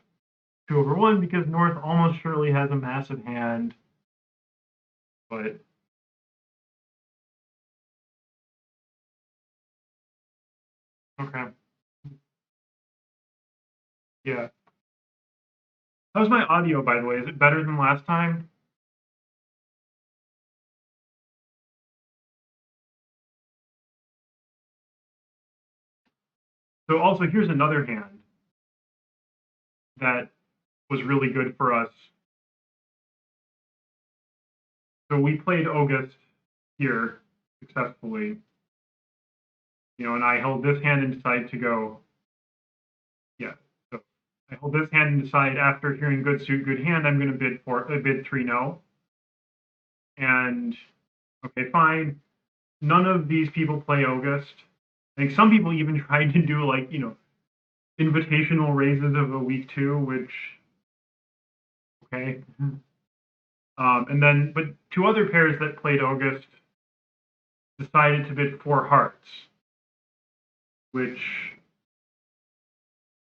2/1 because North almost surely has a massive hand, but okay. Yeah. How's my audio, by the way? Is it better than last time? So also, here's another hand that was really good for us. So we played Ogust here successfully, and I held this hand and decided to go. Yeah. So I hold this hand and decide after hearing good suit, good hand, I'm going to bid 3-no. And okay, fine. None of these people play Ogust. I think some people even tried to do like, invitational raises of a week 2, which okay. And then, but 2 other pairs that played Ogust decided to bid 4 hearts, which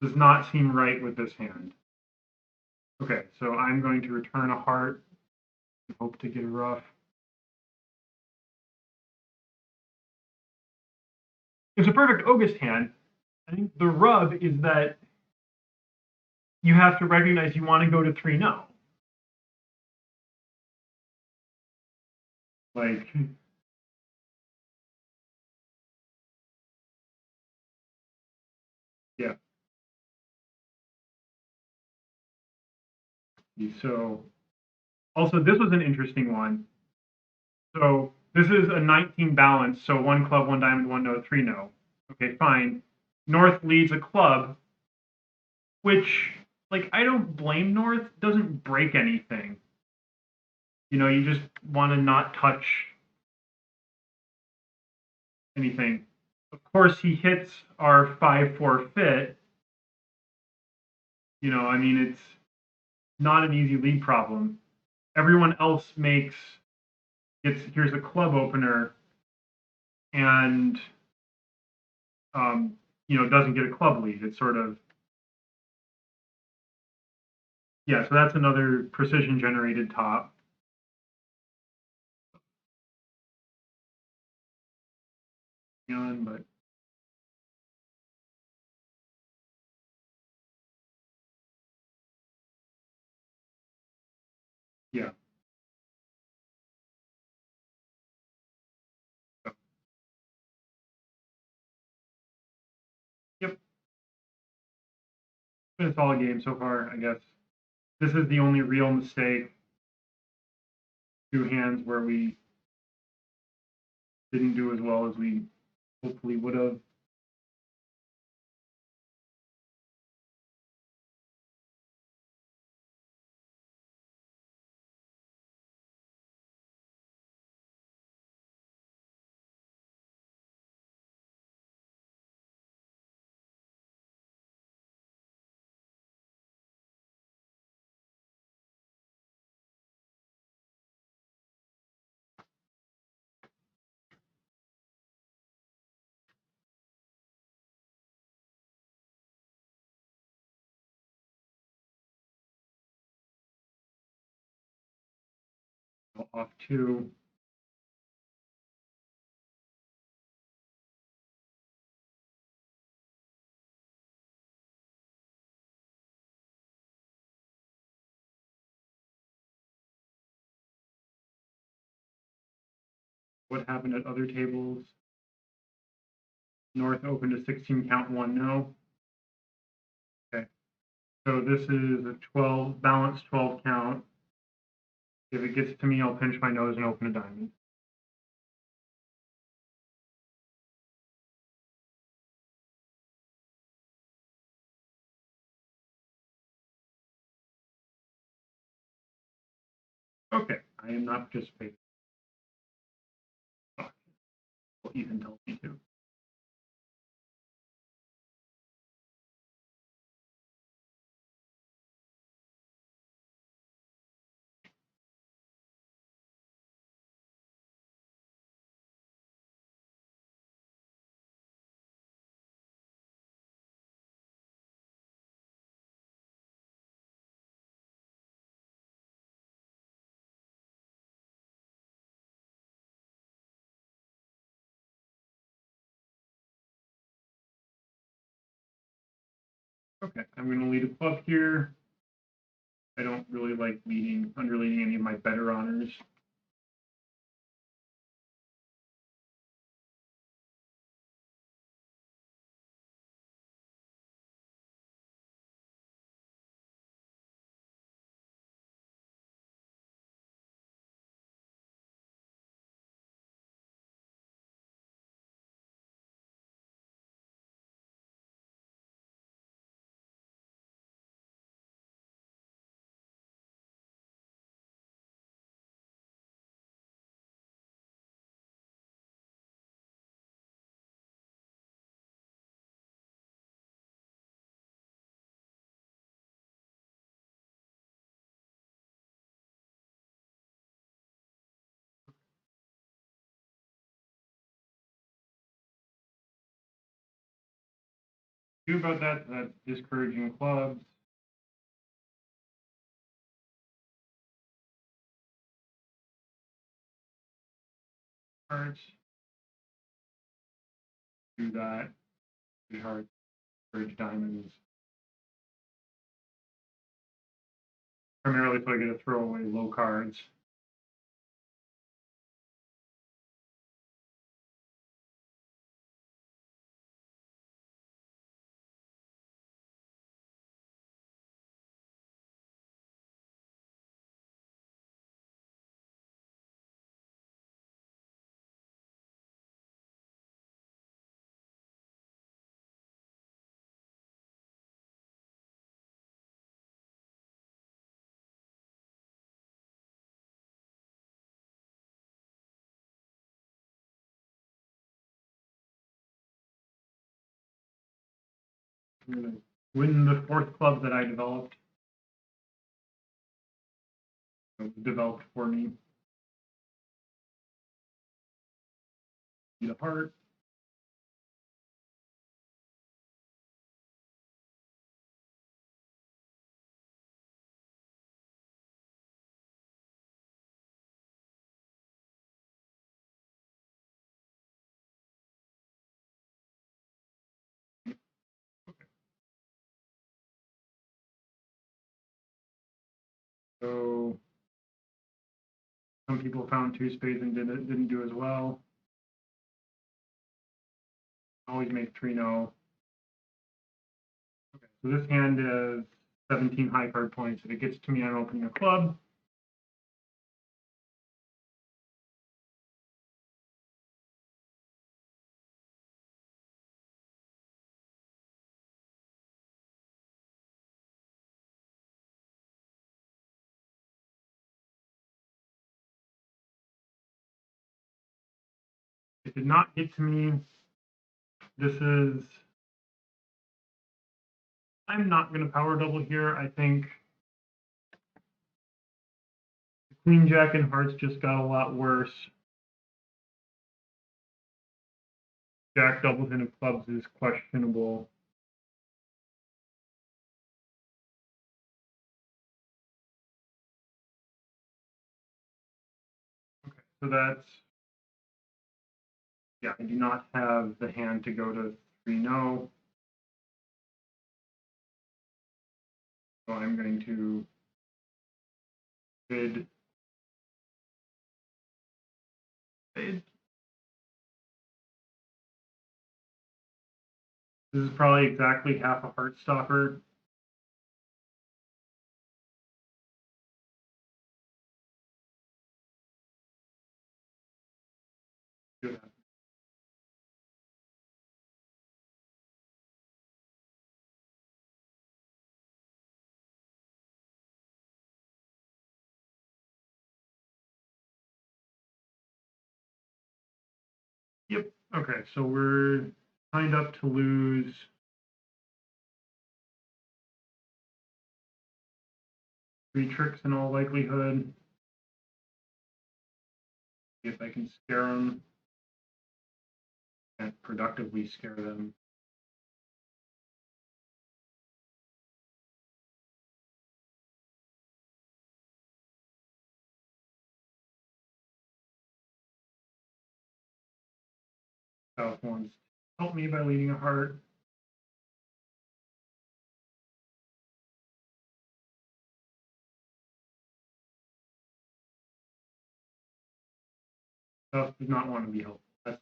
does not seem right with this hand. Okay, so I'm going to return a heart and hope to get a ruff. It's a perfect Ogust hand. I think the rub is that you have to recognize you want to go to 3-no. Like, yeah. So, also, this was an interesting one. So, this is a 19 balance. So, 1 club, 1 diamond, 1 no, 3-no. Okay, fine. North leads a club, which, like, I don't blame North. Doesn't break anything. You just want to not touch anything. Of course, he hits our 5-4 fit. You know, I mean, it's not an easy lead problem. Everyone else here's a club opener and, doesn't get a club lead. It's sort of, yeah, so that's another precision generated top. But yeah. So, yep. It's all a game so far, I guess. This is the only real mistake. Two hands where we didn't do as well as we hopefully would have. Off two. What happened at other tables? North open to 16 count, 1 no. Okay. So this is a 12, balanced 12 count. If it gets to me, I'll pinch my nose and open a diamond. Okay, I am not participating. Oh, well, Ethan tells me to. Okay, I'm going to lead a club here. I don't really like underleading any of my better honors. Do about that's discouraging clubs. Cards. Do that. Pretty hard. Discourage diamonds. Primarily so I get to throw away low cards. I'm gonna win the fourth club that I developed. It was developed for me. Need a heart. So some people found two spades and didn't do as well. Always make 3-0. Okay, so this hand is 17 high card points. If it gets to me, I'm opening a club. It did not get to me. This is, I'm not going to power double here. I think the Queen Jack and hearts just got a lot worse. Jack double ten of clubs is questionable. Okay, so that's, yeah, I do not have the hand to go to 3-0. So I'm going to bid spade. This is probably exactly half a heart stopper. Good. Yep. Okay, so we're signed up to lose 3 tricks in all likelihood. See if I can scare them and productively scare them. South wants to help me by leading a heart. South does not want to be helpful. That's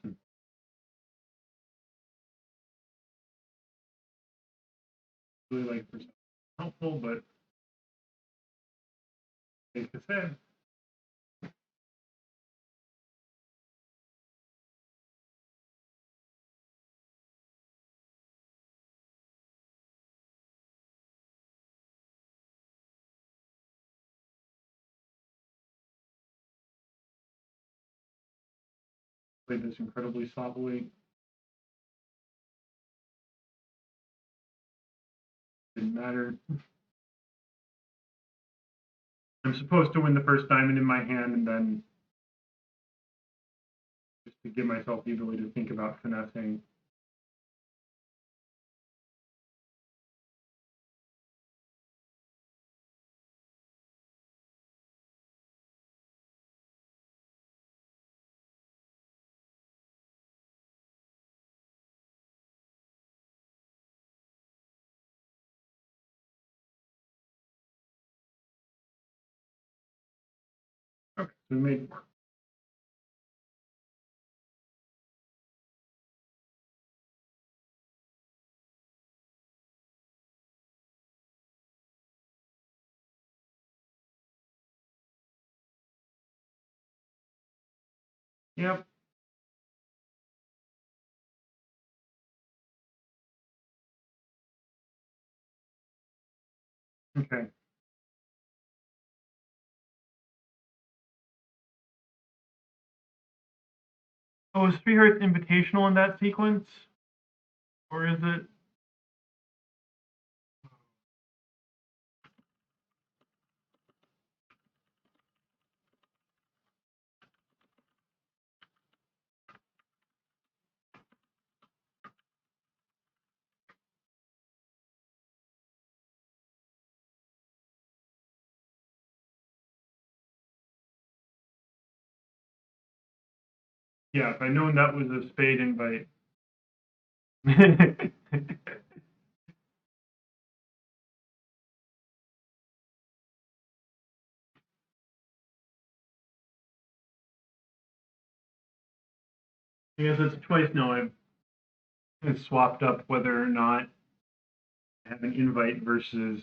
really like for helpful, but safe to say. Played this incredibly sloppily. Didn't matter. I'm supposed to win the first diamond in my hand and then just to give myself the ability to think about finessing. Okay, so we made 4. Yep. Okay. Oh, is Three Hearts invitational in that sequence? Or is it? Yeah, if I'd known that was a spade invite. I guess it's twice now I've swapped up whether or not I have an invite versus.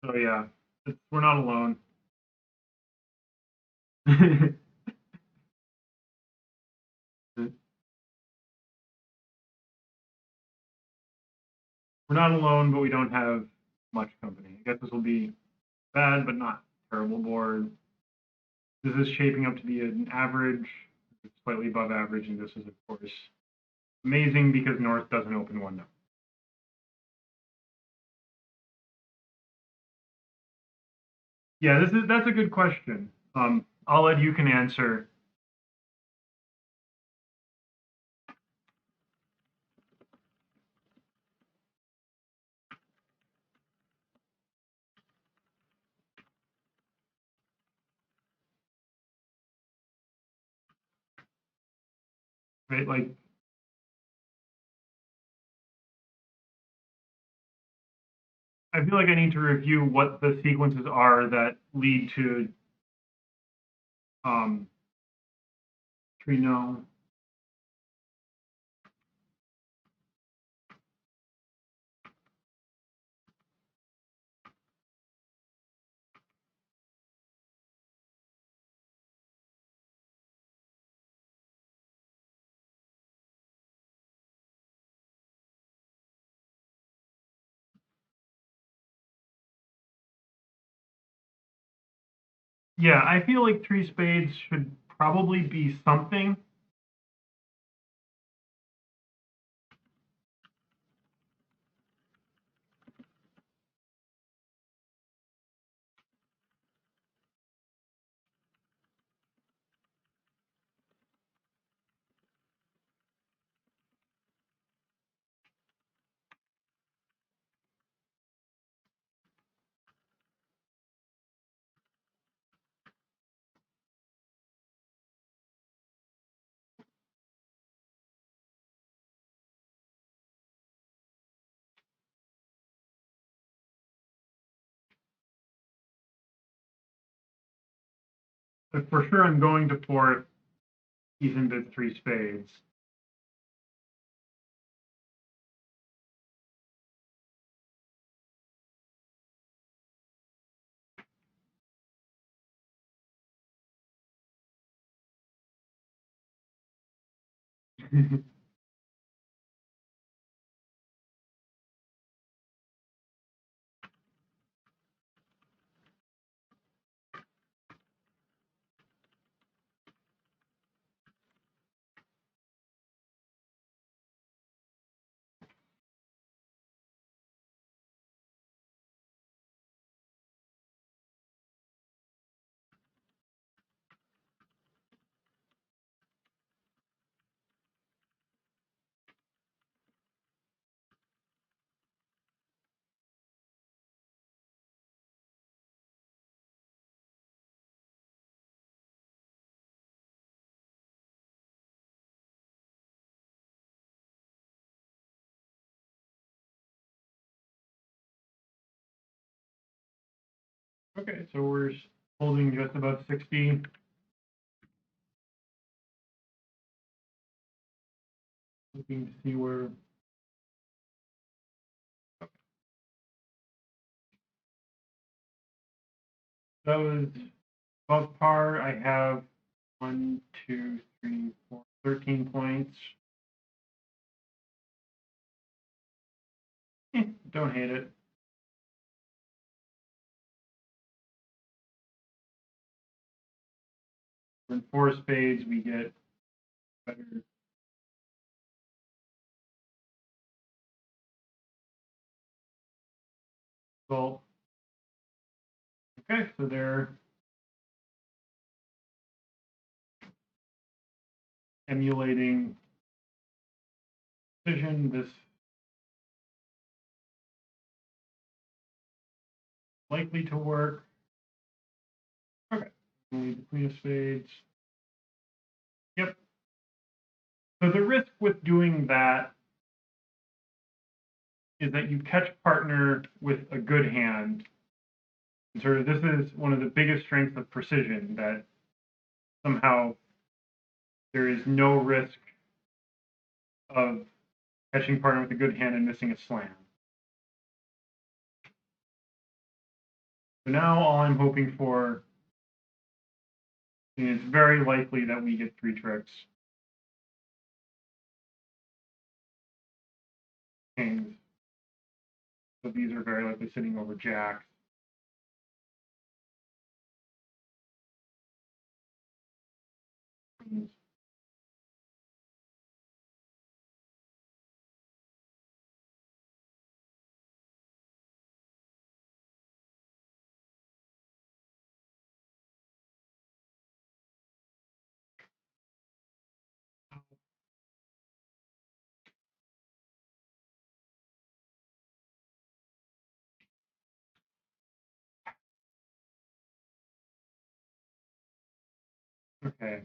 So yeah, we're not alone. We're not alone, but we don't have much company. I guess this will be bad, but not terrible board. This is shaping up to be an average, slightly above average, and this is, of course, amazing because North doesn't open 1-0. Yeah, that's a good question. I'll you can answer. Right, like I feel like I need to review what the sequences are that lead to Trino. Yeah, I feel like 3 spades should probably be something. But for sure, I'm going to fourth, even with 3 spades. Okay, so we're holding just about 60. Looking to see where. That was above par. I have 1, 2, 3, 4, 13 points. Don't hate it. In 4 spades, we get better. Result. Okay, so there. emulating precision. This likely to work. Okay, only the queen of spades. Yep. So the risk with doing that is that you catch partner with a good hand. And sort of this is one of the biggest strengths of precision, that somehow there is no risk of catching partner with a good hand and missing a slam. So now all I'm hoping for is very likely that we get 3 tricks. Kings. So these are very likely sitting over jacks. Queens. Okay.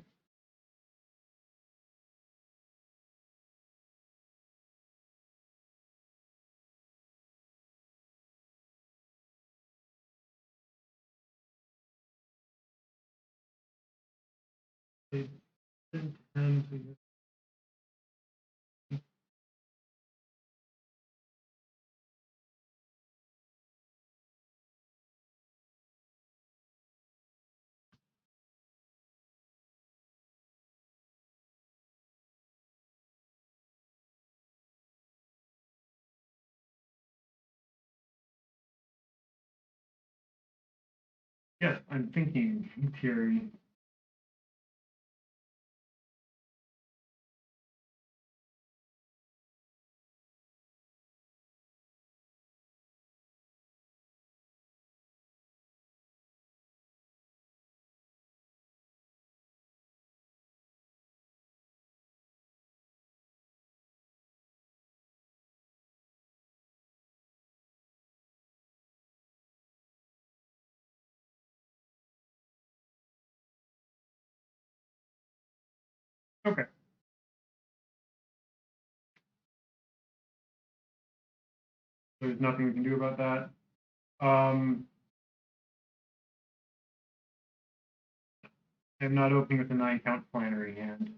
Yes, I'm thinking in theory. Okay. There's nothing we can do about that. I'm not opening with a 9-count flannery hand.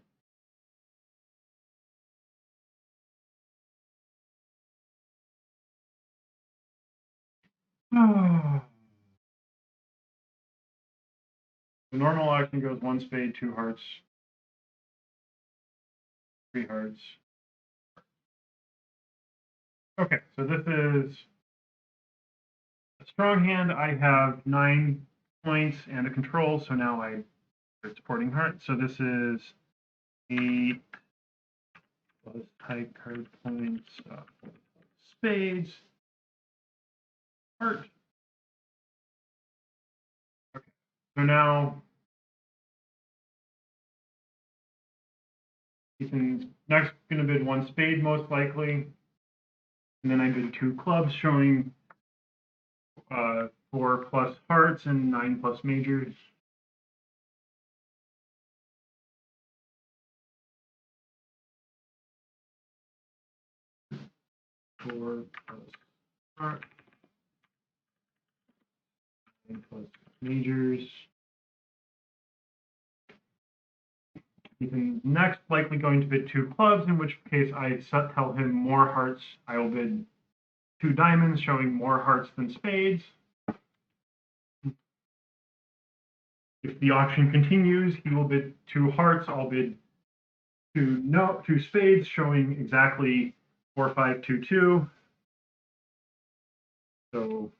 The normal action goes 1 spade, 2 hearts, 3 hearts. Okay, so this is a strong hand. I have 9 points and a control, so now I start supporting heart. So this is 8 plus high card points, spades, heart. Okay, so now Ethan's next going to bid 1 spade most likely, and then I bid 2 clubs, showing 4 plus hearts and 9 plus majors. Four plus heart, 9 plus majors. Ethan's next likely going to bid 2 clubs, in which case I tell him more hearts. I will bid 2 diamonds, showing more hearts than spades. If the auction continues, he will bid 2 hearts. I'll bid 2 spades, showing exactly 4, 5, 2, 2. So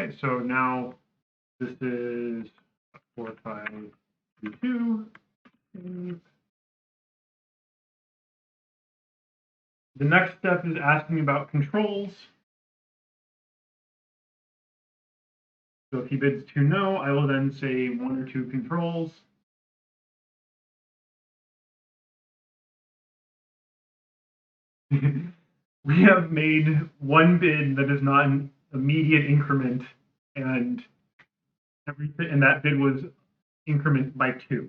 Okay, so now this is 4, 5, 2, 2. The next step is asking about controls. So if he bids 2 no, I will then say 1 or 2 controls. We have made one bid that is not an immediate increment, and everything, and that bid was increment by 2.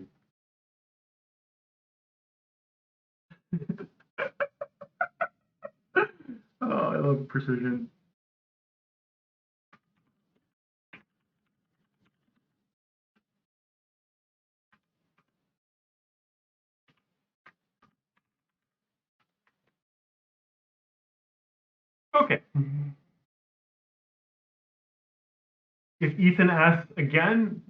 Oh, I love precision. Okay. If Ethan asks again,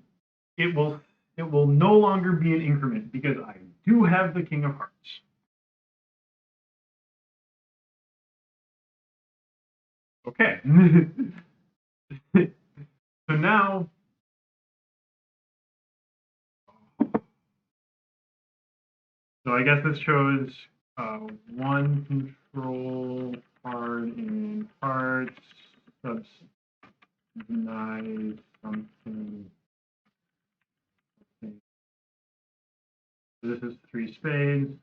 it will no longer be an increment because I do have the King of Hearts. Okay. So now, so I guess this shows 1 control card in hearts, subsidize something. This is 3 spades.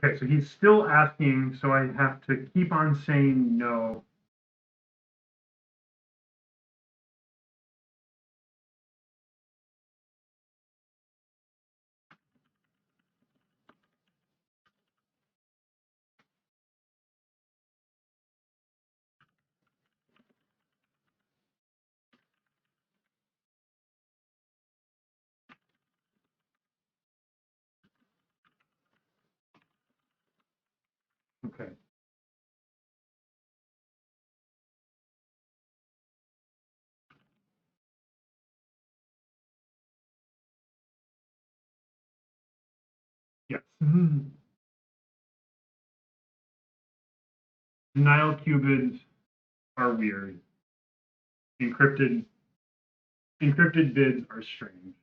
Okay, so he's still asking, so I have to keep on saying no. Okay. Yes. Denial qubits are weird. Encrypted bids are strange.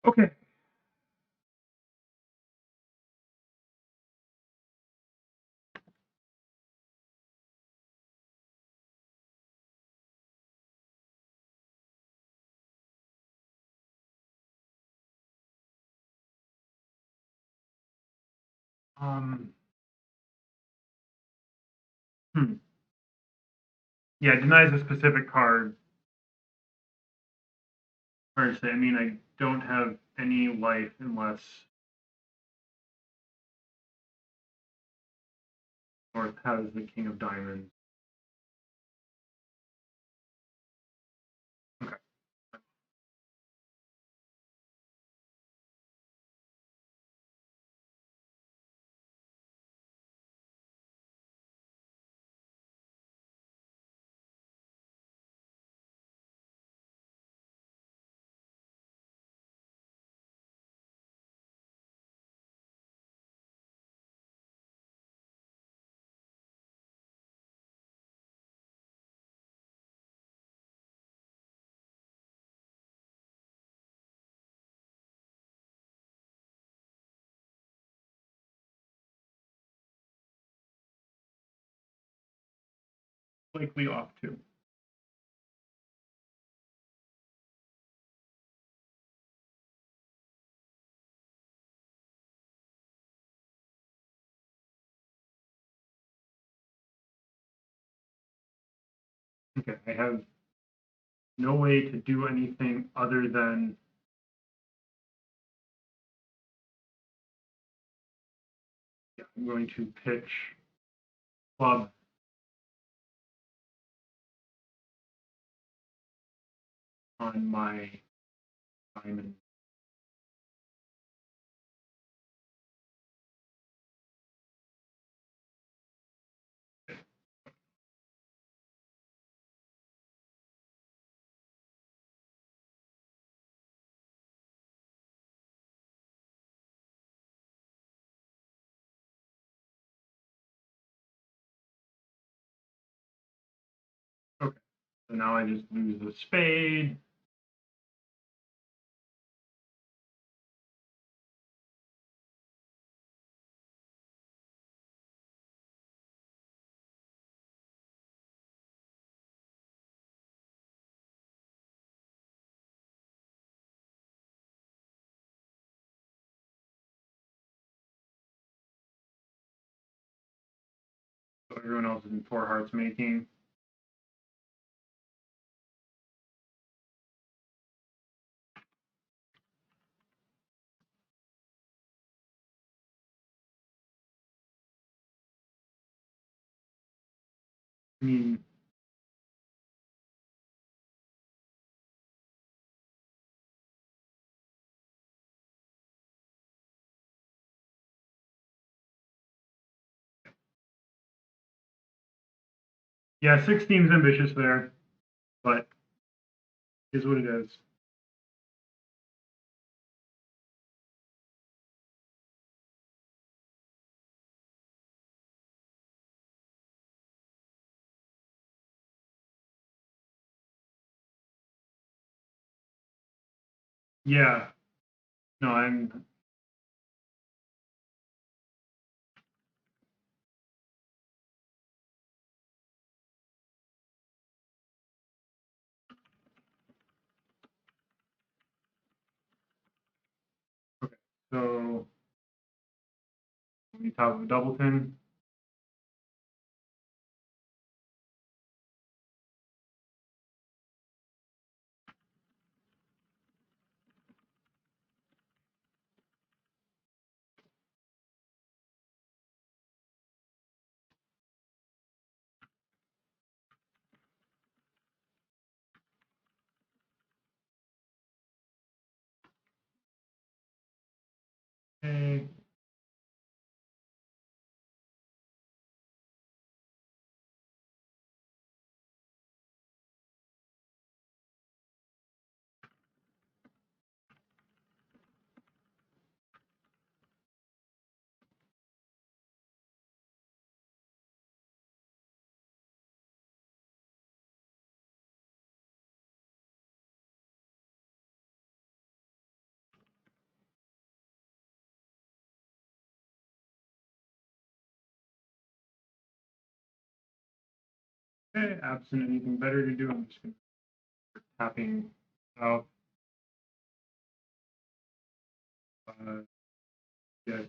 Okay. Um. Yeah, denies a specific card. Hard to say. I mean, I don't have any life unless North has the King of Diamonds. Okay. Likely off too. Okay, I have no way to do anything other than I'm going to pitch club on my diamond. Okay, so now I just lose a spade. So everyone else is in 4 hearts making. I mean, yeah, 6 seems ambitious there, but it is what it is. Yeah, no, I'm. Okay, so we top of a doubleton. Okay. Okay, absent anything better to do, I'm just going to start tapping out. Yeah.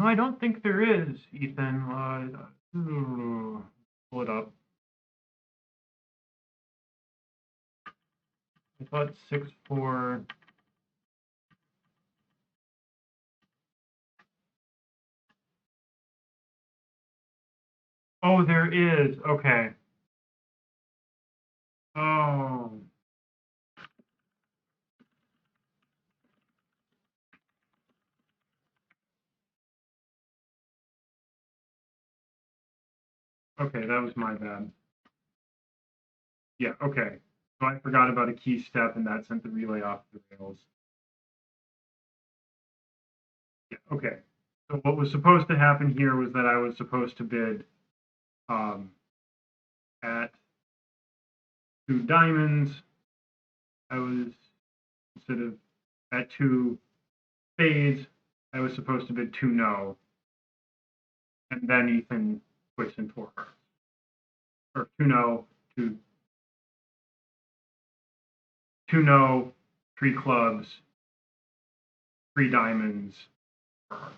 No, I don't think there is, Ethan. Pull it up. I thought 6-4. Oh, there is. Okay. Oh. Okay, that was my bad. Yeah, okay. So I forgot about a key step, and that sent the relay off the rails. Yeah, okay. So what was supposed to happen here was that I was supposed to bid At 2 diamonds, I was, instead of at 2 spades, I was supposed to bid 2 no. And then Ethan puts in 4 hearts. Or 2 no, 2 no, 3 clubs, 3 diamonds, 4 hearts.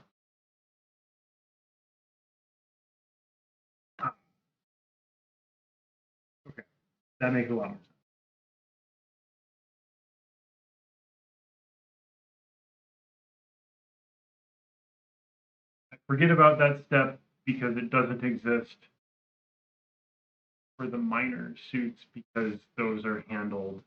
Okay, that makes a lot more sense. I forget about that step because it doesn't exist for the minor suits because those are handled.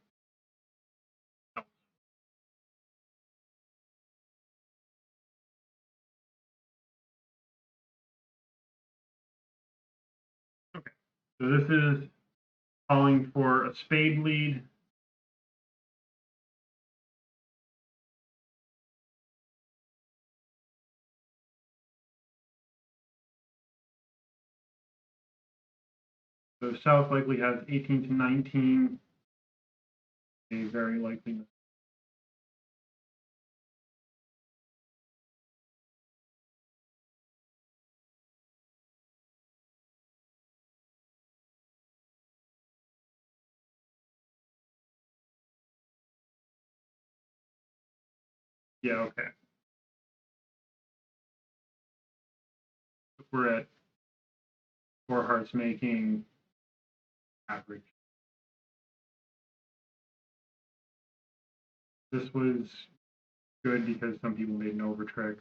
Okay, so this is calling for a spade lead. So South likely has 18 to 19, a very likely. Yeah, okay. We're at 4 hearts making average. This was good because some people made an over trick.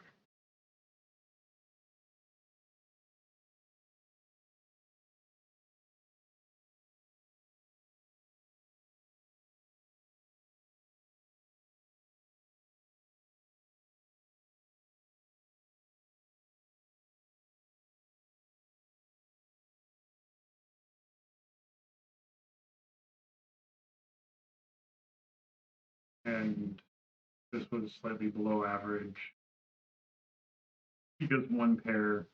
And this was slightly below average because one pair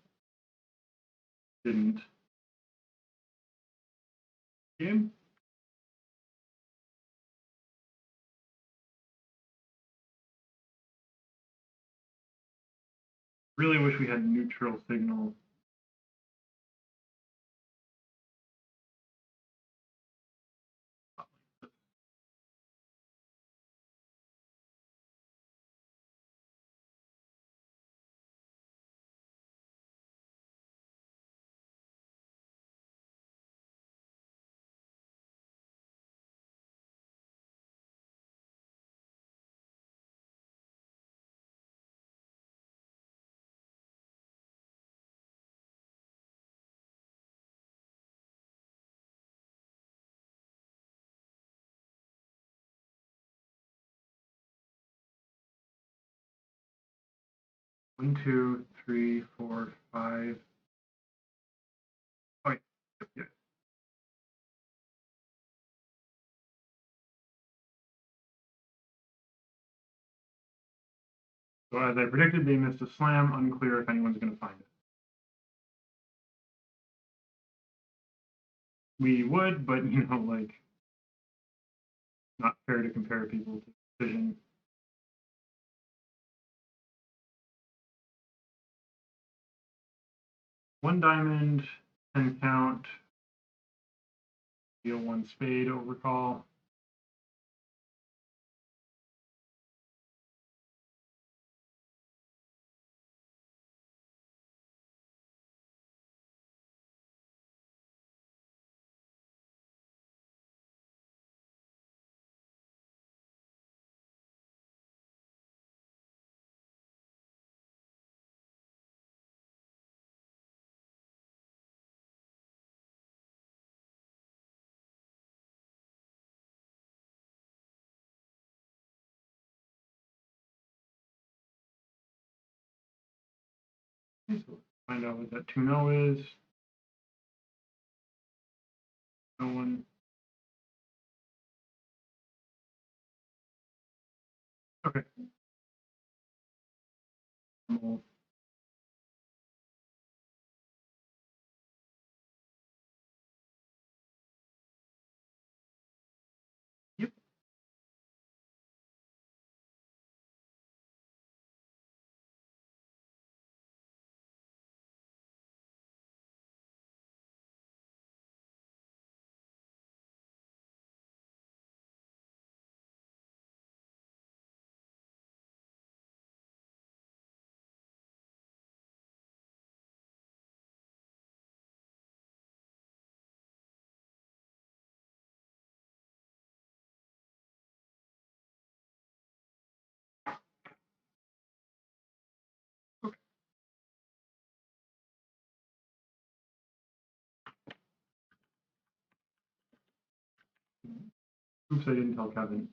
didn't game. Really wish we had neutral signal. One, two, three, four, five. Oh, yeah. So as I predicted, they missed a slam. Unclear if anyone's going to find it. We would, but like, not fair to compare people to decision. One diamond, 10 count, deal 1 spade, overcall. Okay, so let's find out what that 2 no is. No one. Okay. Oops, I didn't tell Kevin.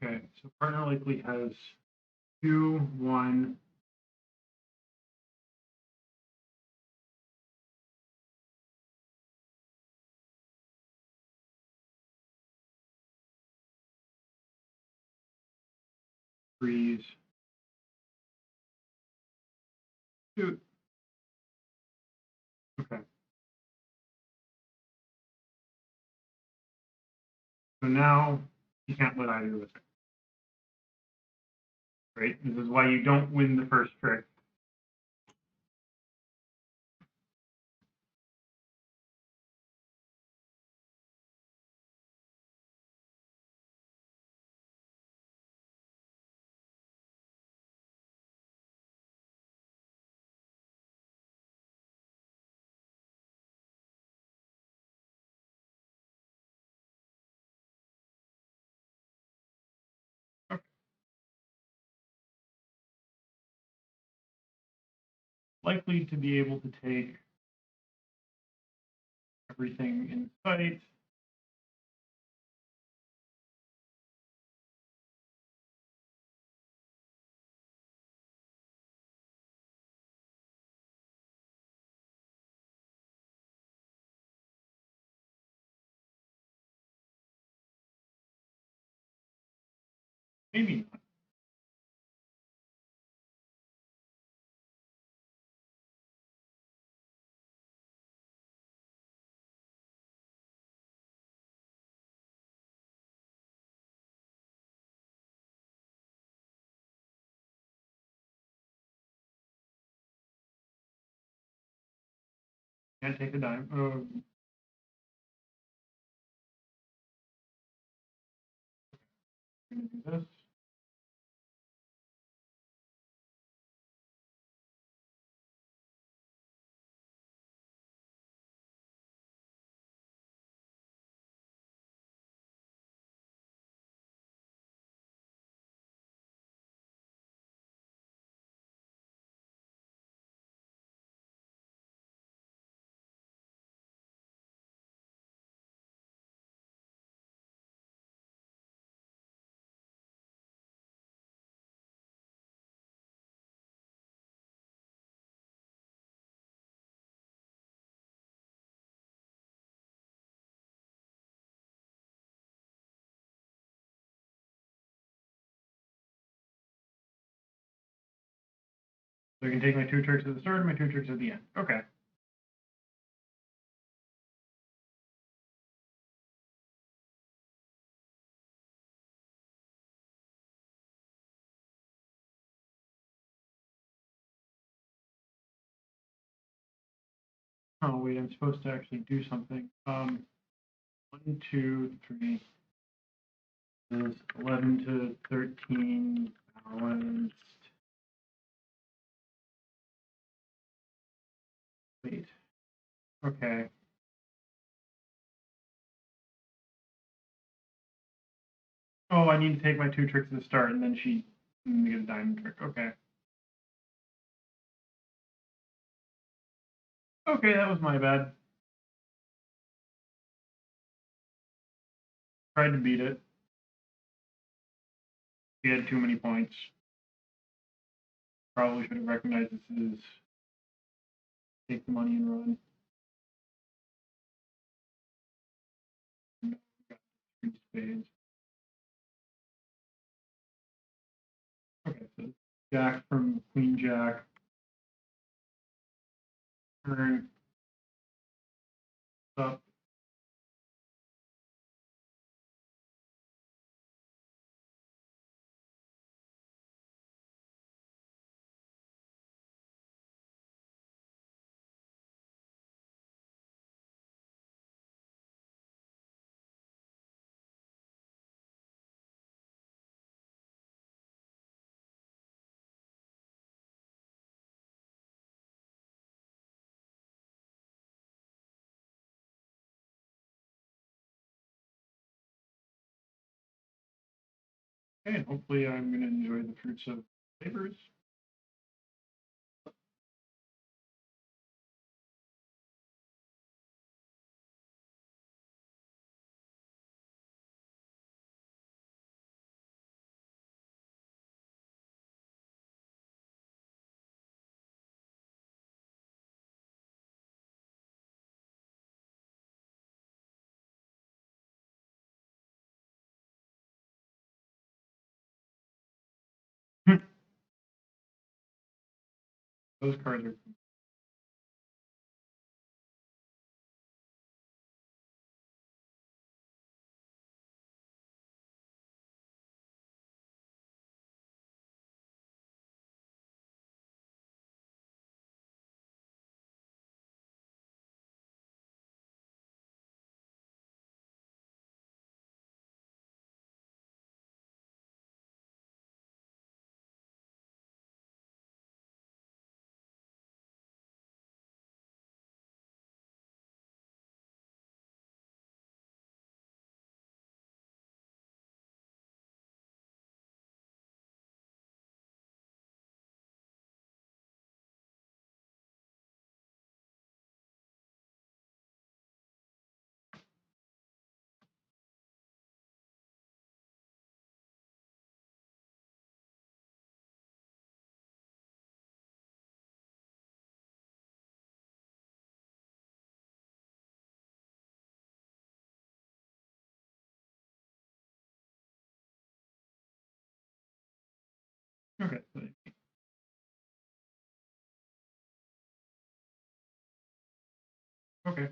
Okay, so partner likely has 2, 1. Freeze. Shoot. Okay. So now you can't let either of us, right? This is why you don't win the first trick. Okay. Likely to be able to take everything in sight. Maybe not. Can't take a dime. Gonna do this. So I can take my 2 tricks at the start and my 2 tricks at the end. Okay. Oh wait, I'm supposed to actually do something. 1, 2, 3 is 11 to 13 balanced. Wait. Okay. Oh, I need to take my 2 tricks at the start, and then she get a diamond trick. Okay. Okay, that was my bad. Tried to beat it. He had too many points. Probably should have recognized this is take the money and run. No, got 3 spades. Okay, so Jack from Queen Jack. Turn up. Okay, and hopefully I'm going to enjoy the fruits of flavors. Those cards are. Okay. Okay.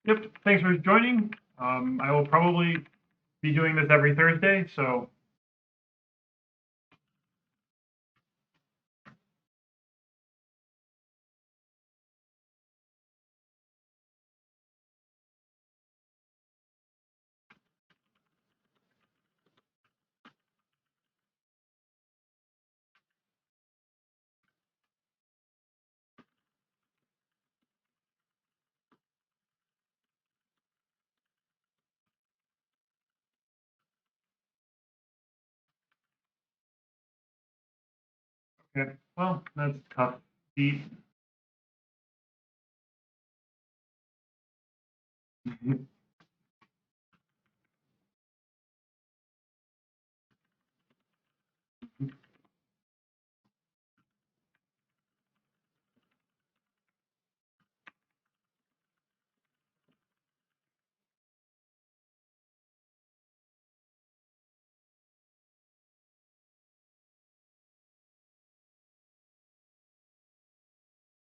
Yep. Thanks for joining. I will probably be doing this every Thursday, so okay. Well, that's tough. Beat.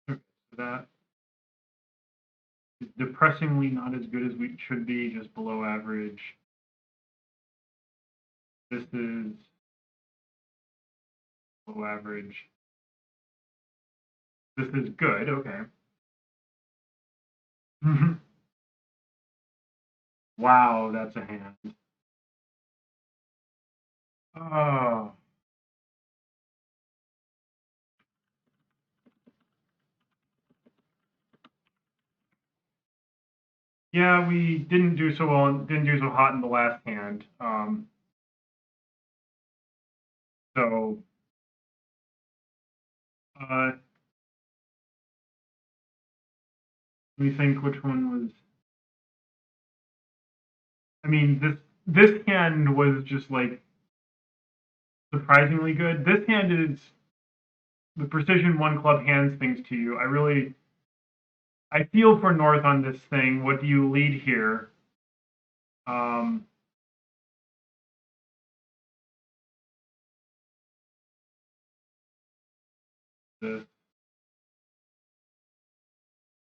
Okay, so that is depressingly not as good as we should be, just below average. This is below average. This is good. Okay. Wow, that's a hand. Oh. Yeah, we didn't do so well, didn't do so hot in the last hand. So, let me think which one was. I mean, this hand was just like surprisingly good. This hand is the precision one club hands things to you. I feel for North on this thing. What do you lead here? Um, this.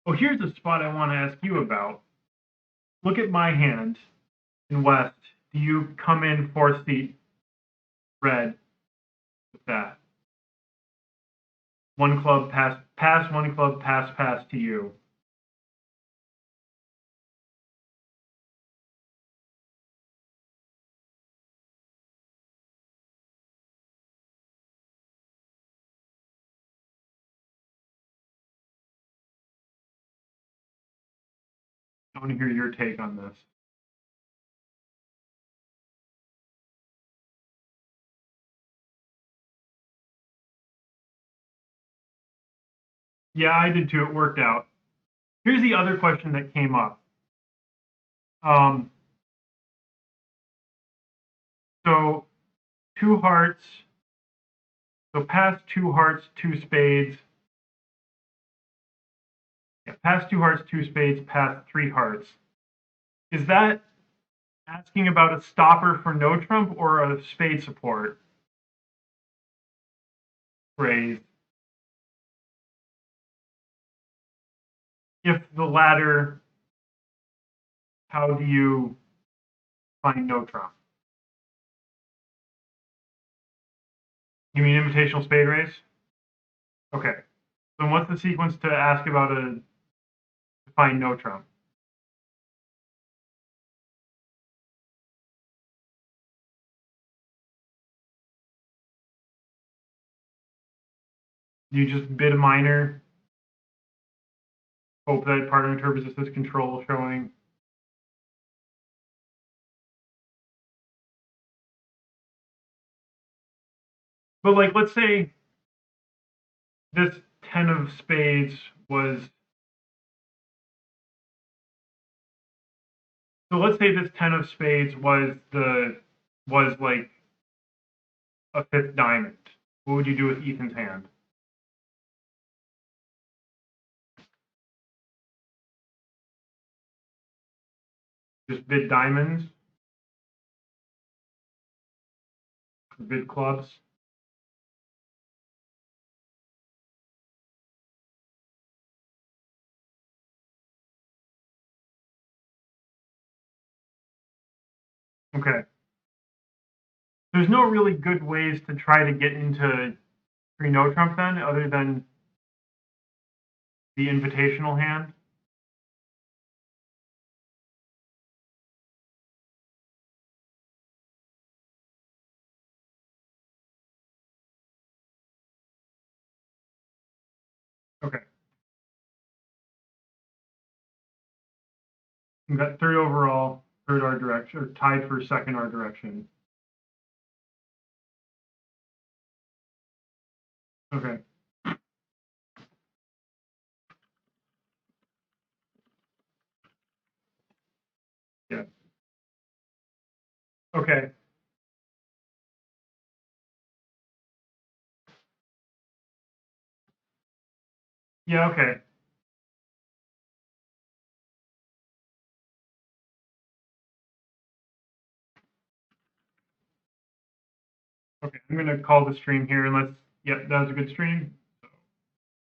Oh, here's a spot I want to ask you about. Look at my hand in West. Do you come in 4 seat red with that? one club, pass, one club, pass to you. I want to hear your take on this. Yeah, I did too. It worked out. Here's the other question that came up. So 2 hearts. So pass 2 hearts, 2 spades. Yeah, pass 2 hearts, 2 spades, pass 3 hearts. Is that asking about a stopper for no trump or a spade support phrase? If the latter, how do you find no trump? You mean invitational spade raise? Okay. So what's the sequence to ask about to find no trump? You just bid a minor, hope that partner interprets this as control showing. But like, let's say this 10 of spades was, so let's say this 10 of spades was like a 5th diamond. What would you do with Ethan's hand? Just bid diamonds? Bid clubs? Okay. There's no really good ways to try to get into pre-no trump then, other than the invitational hand. Okay. We got 3rd overall, 3rd art direction, or tied for 2nd art direction. Okay. Yeah. Okay. Yeah, okay. Okay, I'm gonna call the stream here and let's, yep, that was a good stream.